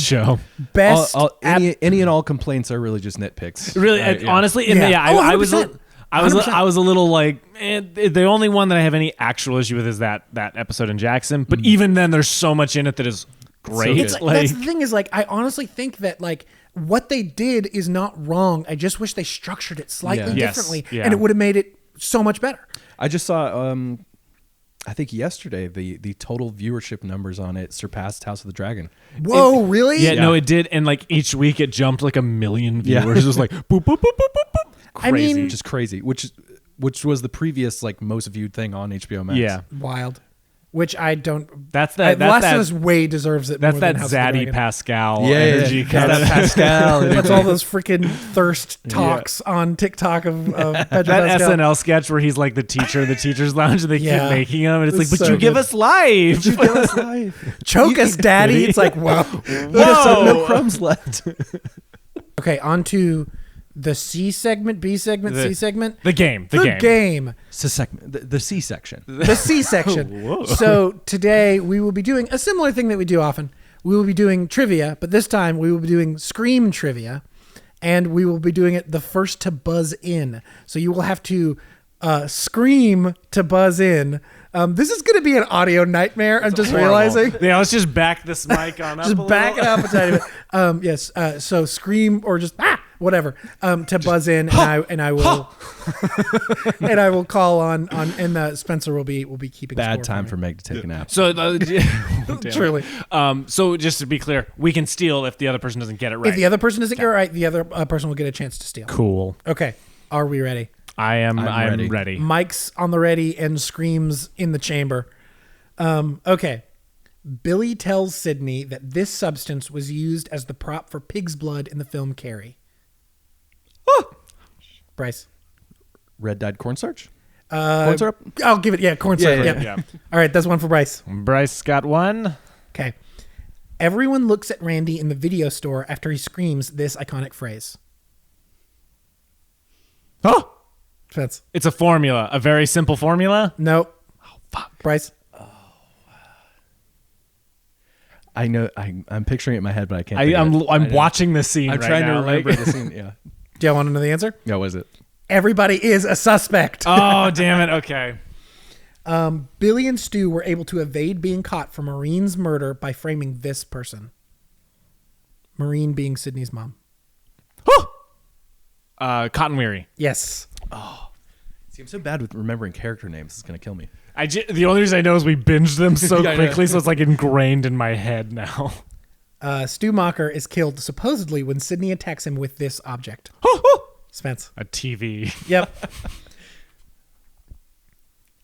show. Best. Any and all complaints are really just nitpicks. Really, honestly, I was a little like, the only one that I have any actual issue with is that episode in Jackson. But even then, there's so much in it that is great. So that's the thing, is like, I honestly think that like what they did is not wrong. I just wish they structured it slightly Yeah. differently, Yes. Yeah. and it would have made it so much better. I just saw, I think yesterday, the total viewership numbers on it surpassed House of the Dragon. Whoa, really? Yeah, no, it did. And like each week it jumped like 1 million viewers. It was like boop, boop, boop, boop, boop, boop. I Crazy. mean- Which is crazy, which was the previous like most viewed thing on HBO Max. Yeah. Wild. Which I don't. That's that. Last That's of that. Us way deserves it. That's more that than House of the Zaddy Dragon. Pascal Yeah, energy. yeah. Kind That of. Pascal. That's all those freaking thirst talks on TikTok of Pedro That Pascal. SNL sketch where he's like the teacher in the teacher's lounge and they Yeah. keep making him. And it's like, It's but so you give good. us life. Give us life. Choke us, daddy. It's like, wow. Whoa. No crumbs left. Okay, on to the C segment, B segment, C segment. The game. The game. game. The C section. The C section. Whoa. So today we will be doing a similar thing that we do often. We will be doing trivia, but this time we will be doing Scream trivia, and we will be doing it the first to buzz in. So you will have to scream to buzz in. This is going to be an audio nightmare. I'm just realizing. Yeah, let's just back this mic on up. Just back it up a tiny bit. Yes. So scream or just whatever to buzz in, and I will and I will call on and Spencer will be keeping Bad score time me. for Meg to take a nap. So, damn it. Truly. So just to be clear, we can steal if the other person doesn't get it right. If the other person doesn't get it right, the other person will get a chance to steal. Cool. Okay. Are we ready? I'm ready. ready. Mike's on the ready and screams in the chamber. Okay. Billy tells Sydney that this substance was used as the prop for pig's blood in the film Carrie. Bryce. Red dyed cornstarch? Corn syrup? I'll give it. Corn syrup. yeah, Yeah. All right. That's one for Bryce. Bryce got one. Okay. Everyone looks at Randy in the video store after he screams this iconic phrase. Oh, Spence. it's a formula, a very simple formula. Nope. Oh, fuck. Bryce. I know. I'm picturing it in my head, but I can't. I'm watching this scene. I'm right trying now, to remember like- the scene. Yeah. Do you want to know the answer? Yeah. What is it? Everybody is a suspect. Oh, damn it. Okay. Billy and Stu were able to evade being caught for Maureen's murder by framing this person. Maureen being Sydney's mom. Cotton Weary. Yes. See, I'm so bad with remembering character names. It's gonna kill me. The only reason I know is we binged them so Yeah, I know. quickly, so it's like ingrained in my head now. Stu Mocker is killed supposedly when Sydney attacks him with this object. Spence. A TV. Yep.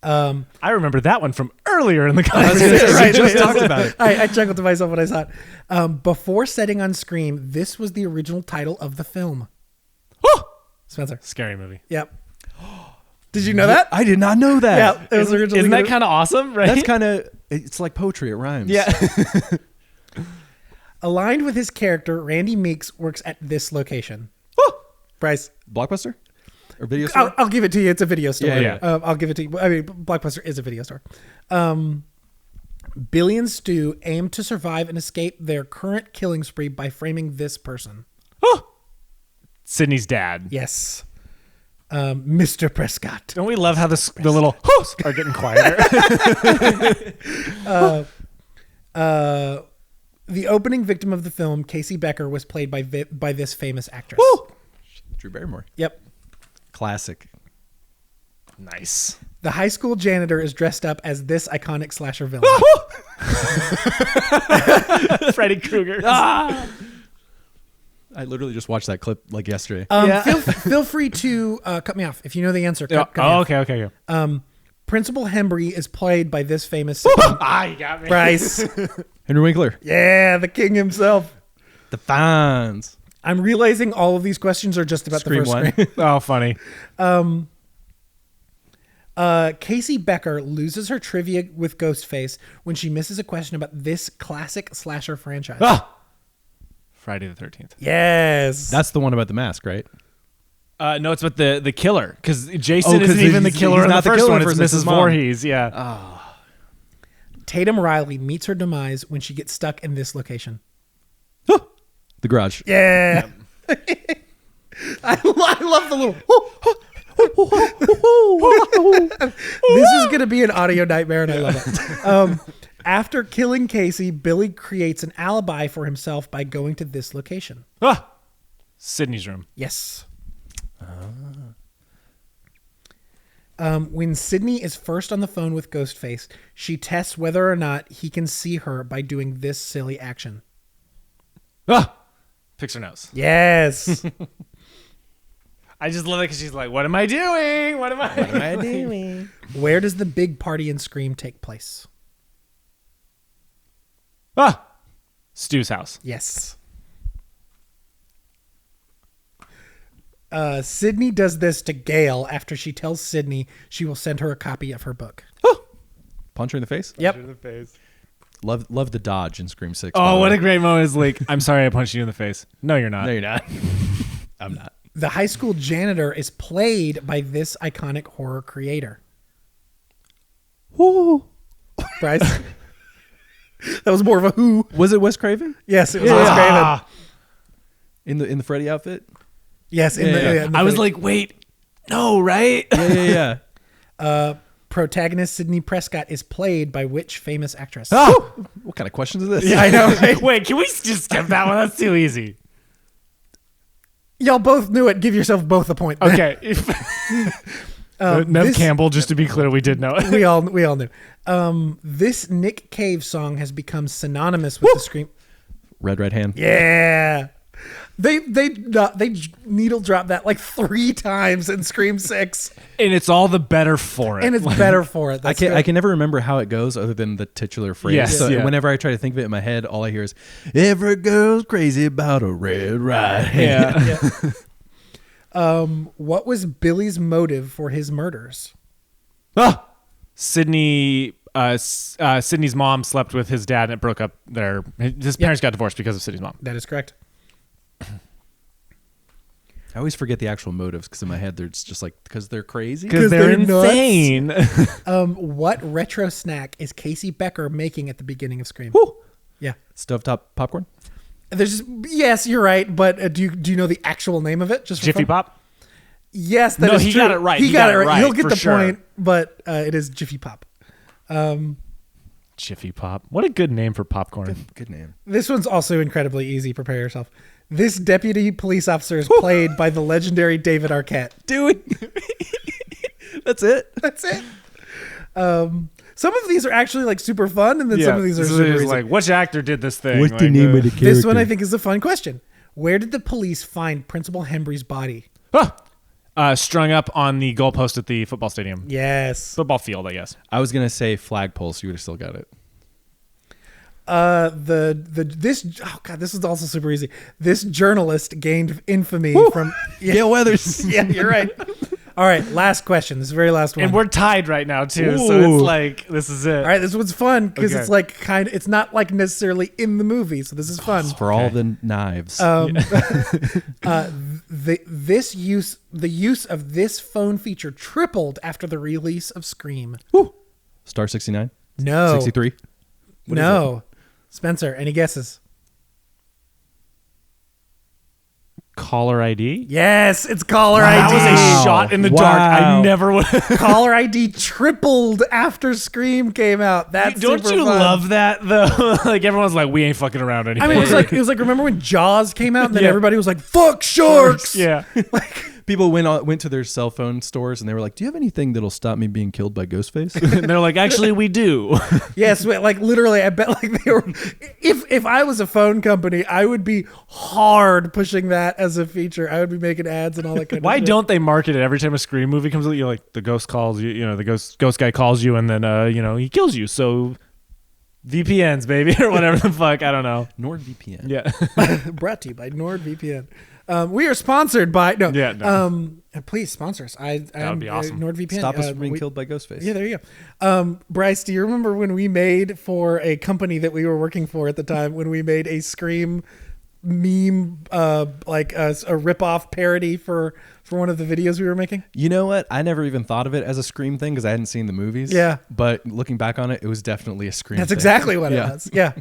I remember that one from earlier in the conversation. Right, just wait, talked about it. I chuckled to myself when I saw it. Before setting on Scream, this was the original title of the film. Spencer. Scary movie. Yep. Did you know that? I did not know that. Yeah, it was originally. Isn't that kind of awesome? Right? That's kind of. It's like poetry. It rhymes. yeah. Aligned with his character, Randy Meeks works at this location. Bryce. Blockbuster or video store. I'll give it to you. It's a video store. Yeah. I'll give it to you. I mean, Blockbuster is a video store. Billy and Stu aim to survive and escape their current killing spree by framing this person. Sydney's dad. Yes. Mr. Prescott. Don't we love how the little are getting quieter? The opening victim of the film, Casey Becker, was played by this famous actress. Drew Barrymore. Yep. Classic. Nice. The high school janitor is dressed up as this iconic slasher villain. Freddy Krueger. I literally just watched that clip like yesterday. Feel free to cut me off if you know the answer. Cut me off. Okay. Principal Hembry is played by this famous You got me. Bryce. Henry Winkler. Yeah, the king himself. The Fonz. I'm realizing all of these questions are just about Scream the first one. Scream. Oh, funny. Casey Becker loses her trivia with Ghostface when she misses a question about this classic slasher franchise. Friday the 13th. Yes. That's the one about the mask, right? No, it's about the killer because Jason 'cause isn't even the he's killer in the not the first killer one. first, It's it's his Mrs. mom. Voorhees. Yeah. Tatum Riley meets her demise when she gets stuck in this location. The Garage. Yeah. I love the little. This is going to be an audio nightmare, and I love it. After killing Casey, Billy creates an alibi for himself by going to this location. Sydney's room. Yes. When Sydney is first on the phone with Ghostface, she tests whether or not he can see her by doing this silly action. Ah! Picks her nose. Yes. I just love it because she's like, what am I doing? What am I doing? Where does the big party in Scream take place? Ah! Stu's house. Yes. Sydney does this to Gail after she tells Sydney she will send her a copy of her book. Punch her in the face? Yep. In the face. Love the dodge in Scream 6. Oh, what a great moment. Is like, I'm sorry I punched you in the face. No, you're not. No, you're not. I'm not. The high school janitor is played by this iconic horror creator. Woo. Bryce? That was more of a who. Was it Wes Craven? Yes, it was Wes Craven. In the Freddy outfit? Yes. Yeah. I was like, wait, no, right? Yeah. Protagonist Sidney Prescott is played by which famous actress? Oh! What kind of questions is this? Yeah, I know. Right? Wait, can we just skip that one? That's too easy. Y'all both knew it. Give yourself both a point. Okay. Nev this- Campbell, just to be clear, we did know it. we all knew. This Nick Cave song has become synonymous with the Scream. Red Hand. Yeah. They needle drop that like 3 times in Scream 6, And it's all the better for it. and it's better for it. I can never remember how it goes other than the titular phrase. Yes, so yeah. whenever I try to think of it in my head, all I hear is "Every girl's crazy about a red right hand." Yeah. What was Billy's motive for his murders? Sydney's mom slept with his dad and it broke up his parents got divorced because of Sydney's mom. That is correct. I always forget the actual motives because in my head they're just like because they're crazy. Because they're insane. What retro snack is Casey Becker making at the beginning of Scream? Woo. Yeah. Stovetop popcorn. Yes, you're right, but do you know the actual name of it? Just for Jiffy fun? Pop? Yes, that No, is he true. got it right. He got it right. He'll get for the sure. point, but it is Jiffy Pop. Jiffy Pop. What a good name for popcorn. Good name. This one's also incredibly easy. Prepare yourself. This deputy police officer is played by the legendary David Arquette. Dude. That's it. That's it. Some of these are actually like super fun, and then some of these are So super it's easy. like, which actor did this thing? What's the Like, name of the character? This one I think is a fun question. Where did the police find Principal Hembry's body? strung up on the goalpost at the football stadium. Yes. Football field, I guess. I was gonna say flagpole, so you would have still got it. This is also super easy. This journalist gained infamy from Gail Weathers. Yeah, you're right. All right, last question. This is the very last one. And we're tied right now too, so Ooh. it's like this is it. all right, this one's fun because Okay. it's like it's not like necessarily in the movie, so this is fun. For all the knives. The use of this phone feature tripled after the release of Scream. Star 69? No. 63? No. Spencer, any guesses? Caller ID? Yes, it's caller That ID. was a shot in the dark. I never would. Caller ID tripled after Scream came out. That's Don't super you fun. love that though? Like everyone's like, we ain't fucking around anymore. I mean, it was like remember when Jaws came out and then Yeah. everybody was like, "Fuck sharks!" yeah. People went to their cell phone stores and they were like, "Do you have anything that'll stop me being killed by Ghostface?" And they're like, actually, we do. Yes, like literally, I bet like they were. If I was a phone company, I would be hard pushing that as a feature. I would be making ads and all that kind of Why shit. don't they market it every time a Scream movie comes out? You're like, the ghost calls you, the ghost guy calls you, and then he kills you. So VPNs, baby, or whatever the fuck. I don't know. NordVPN. Yeah. Brought to you by NordVPN. We are sponsored by Yeah, no. Please sponsor us. That would be awesome. NordVPN. Stop us from being killed by Ghostface. Yeah, there you go. Bryce, do you remember when we made for a company that we were working for at the time when we made a Scream meme, like a rip-off parody for one of the videos we were making? You know what? I never even thought of it as a Scream thing because I hadn't seen the movies. Yeah. But looking back on it, it was definitely a Scream That's thing. exactly what Yeah. it was. Yeah.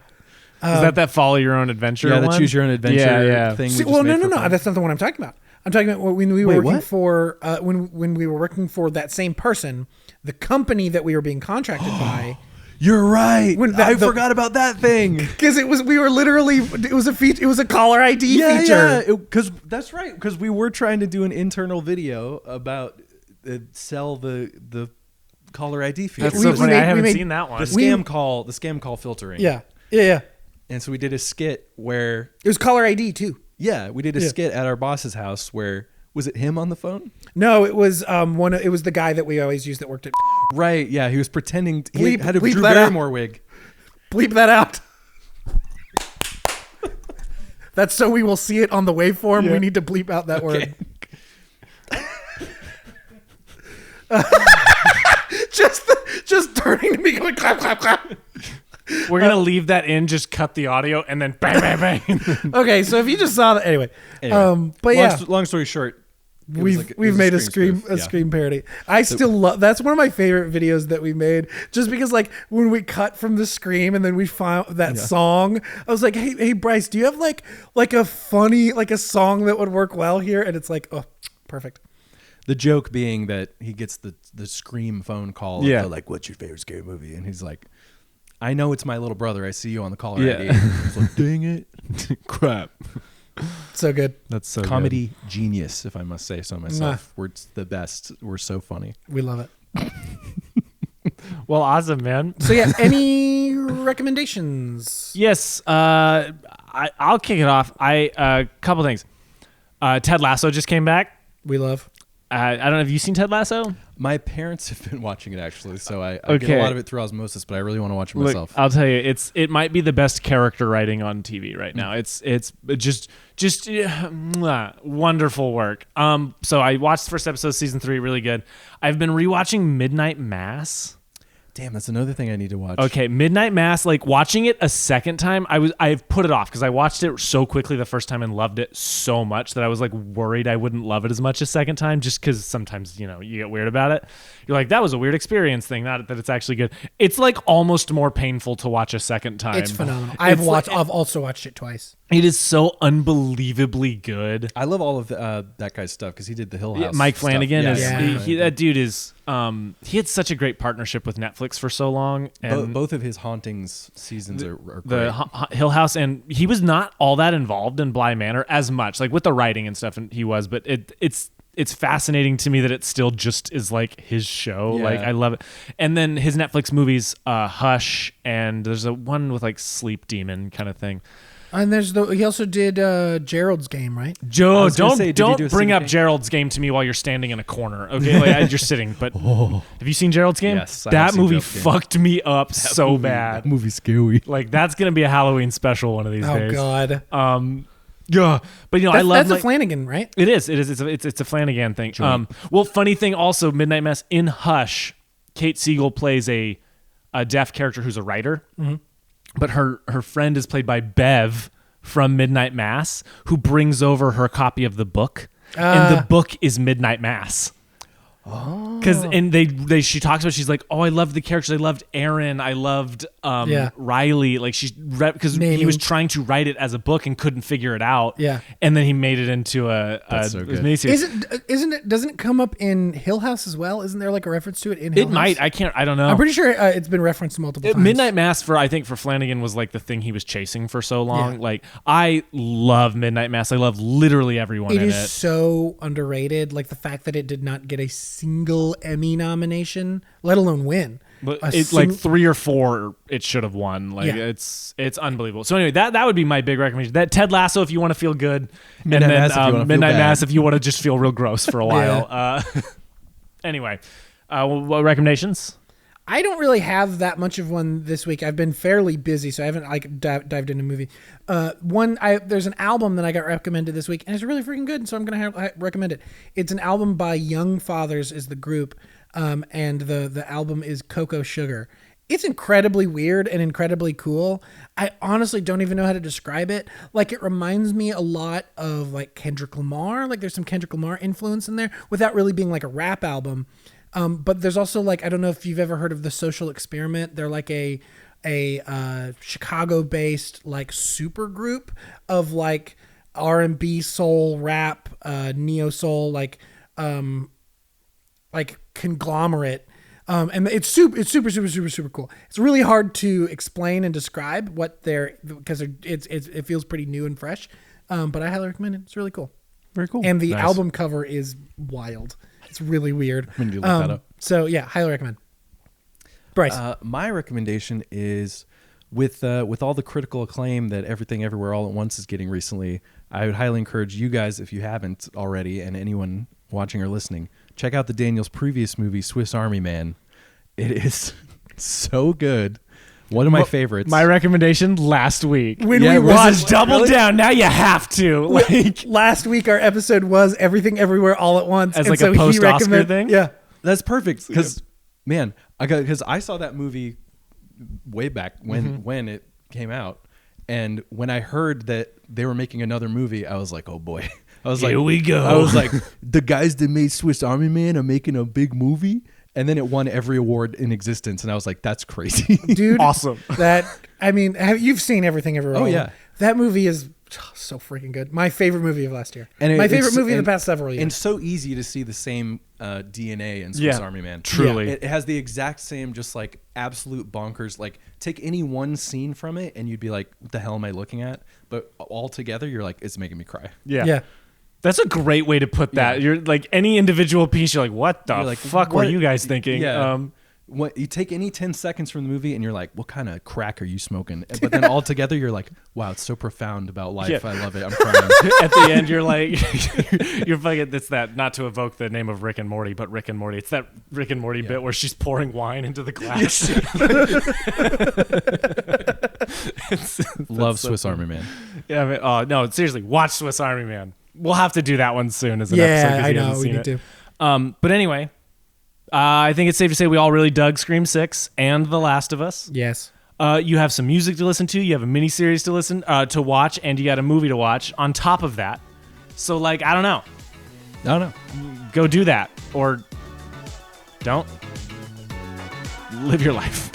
Is that follow your own adventure? Yeah, the one? choose your own adventure Yeah. thing. See, we just well, made no. for fun. That's not the one I'm talking about. I'm talking about when we were Wait, working what? for when we were working for that same person, the company that we were being contracted by. You're right. I the- forgot about that thing. Because it was a feature. It was a caller ID feature. Because that's right. Because we were trying to do an internal video about sell the caller ID feature. That's so funny. I haven't seen that one. The scam call filtering. Yeah. And so we did a skit where It was caller ID too. yeah, we did a skit at our boss's house where was it him on the phone? No, it was it was the guy that we always used that worked at. Right. Yeah, he was pretending he Bleep- had a bleep Drew that out. Barrymore wig. Bleep that out. That's so we will see it on the waveform. Yeah. We need to bleep out that word. Just turning to me going clap clap clap. We're gonna leave that in, just cut the audio, and then bang, bang, bang. Okay, so if you just saw that anyway. Anyway, But yeah, long story short, it was we've it was made a spoof. scream parody. I still love that's one of my favorite videos that we made, just because like when we cut from the Scream and then we found that song, I was like, hey Bryce, do you have like a funny a song that would work well here? And it's like, oh, perfect. The joke being that he gets the Scream phone call. Yeah. They're like, what's your favorite scary movie? And he's like, I know it's my little brother. I see you on the caller Yeah. ID. It's like, dang it. Crap. So good. That's so Comedy genius, if I must say so myself. We're the best. We're so funny. We love it. good. Well, awesome, man. So yeah, any recommendations? Yes, I'll kick it off. A couple things. Ted Lasso just came back. We love. I don't know. Have you seen Ted Lasso? My parents have been watching it actually, so I get Okay. a lot of it through osmosis, but I really want to watch it Look, myself. I'll tell you, it might be the best character writing on TV right now. It's just wonderful work. So I watched the first episode of season 3, really good. I've been rewatching Midnight Mass. Damn, that's another thing I need to watch. Okay, Midnight Mass, like watching it a second time, I've put it off because I watched it so quickly the first time and loved it so much that I was like worried I wouldn't love it as much a second time, just because sometimes, you get weird about it. You're like, that was a weird experience thing, not that it's actually good. It's like almost more painful to watch a second time. It's phenomenal. I've also watched it twice. It is so unbelievably good. I love all of that guy's stuff because he did the Hill House. Mike stuff. Flanagan is Yeah. that dude is he had such a great partnership with Netflix for so long, and Both of his Hauntings seasons are great. the Hill House, and he was not all that involved in Bly Manor as much, like with the writing and stuff, and he was, but it's fascinating to me that it still just is like his show. Yeah. Like I love it. And then his Netflix movies, Hush, and there's a one with like Sleep Demon kind of thing. And he also did Gerald's Game, right? Joe, was gonna say, did he don't do a bring Stephen up King? Gerald's Game to me while you're standing in a corner. Okay, like, you're sitting. But have you seen Gerald's Game? Yes, I have that seen movie Gerald's Game. fucked me up so bad. movie's scary. Like that's gonna be a Halloween special one of these Oh days. God. Yeah, but I love That's a like, Flanagan, right? It is. It's a Flanagan thing. Well, funny thing also, Midnight Mass in Hush, Kate Siegel plays a deaf character who's a writer, but her friend is played by Bev from Midnight Mass, who brings over her copy of the book, and the book is Midnight Mass. Because she talks about, she's like, oh, I loved the characters, I loved Aaron, I loved Riley, like because he was trying to write it as a book and couldn't figure it out, and then he made it into a so good. miniseries. Doesn't it come up in Hill House as well? Isn't there like a reference to it in Hill It House? might. I don't know. I'm pretty sure it's been referenced multiple times. Midnight Mass for Flanagan was like the thing he was chasing for so long. Yeah. Like I love Midnight Mass. I love literally everyone It in is it. so underrated. Like the fact that it did not get a single Emmy nomination, let alone win. But it's like 3 or 4 it should have won. Like it's unbelievable. So anyway, that would be my big recommendation. That Ted Lasso if you want to feel good, Midnight Mass if you wanna feel Midnight bad. Mass if you want to just feel real gross for a while. Anyway, what recommendations? I don't really have that much of one this week. I've been fairly busy, so I haven't like dived into a movie. There's an album that I got recommended this week, and it's really freaking good, so I'm gonna recommend it. It's an album by Young Fathers is the group, and the album is Cocoa Sugar. It's incredibly weird and incredibly cool. I honestly don't even know how to describe it. Like it reminds me a lot of like Kendrick Lamar. Like there's some Kendrick Lamar influence in there without really being like a rap album. But there's also like, I don't know if you've ever heard of The Social Experiment. They're like a Chicago-based like super group of like R&B, soul, rap, neo soul, like conglomerate. And it's super cool. It's really hard to explain and describe what because it feels pretty new and fresh. But I highly recommend it. It's really cool. Very cool. And the album cover is wild. It's really weird. I'm gonna look that up. So yeah, highly recommend. Bryce, My recommendation is with all the critical acclaim that Everything Everywhere All at Once is getting recently, I would highly encourage you guys, if you haven't already, and anyone watching or listening, check out the Daniel's previous movie, Swiss Army Man. It is so good. One of my favorites. My recommendation last week. When we watched Double Down. Now you have to. Like last week our episode was Everything Everywhere All at Once, as and like so a post-Oscar thing. Yeah, that's perfect because man, because I saw that movie way back when it came out, and when I heard that they were making another movie, I was like, oh boy. I was Here we go. I was like, the guys that made Swiss Army Man are making a big movie. And then it won every award in existence, and I was like, "That's crazy, dude! Awesome." You've seen Everything Everywhere? Oh yeah, that movie is so freaking good. My favorite movie of last year, and my favorite movie of the past several years. And so easy to see the same DNA in Swiss Army Man. Truly, it has the exact same, just like absolute bonkers. Like take any one scene from it, and you'd be like, "What the hell am I looking at?" But all together, you're like, "It's making me cry." Yeah. That's a great way to put that. You're like any individual piece. You're like, what the fuck were you guys thinking? Yeah. What you take any 10 seconds from the movie and you're like, what kind of crack are you smoking? But then all together you're like, wow, it's so profound about life. Yeah. I love it. I'm crying. At the end, you're like, you're fucking. It's that, not to evoke the name of Rick and Morty, but Rick and Morty. It's that Rick and Morty bit where she's pouring wine into the glass. Love Swiss Army Man. Yeah. No, seriously, watch Swiss Army Man. We'll have to do that one soon as an episode. Yeah, I know. We need to. But anyway, I think it's safe to say we all really dug Scream 6 and The Last of Us. Yes. You have some music to listen to. You have a miniseries to watch, and you got a movie to watch on top of that. So, like, I don't know. Go do that. Or don't. Live your life.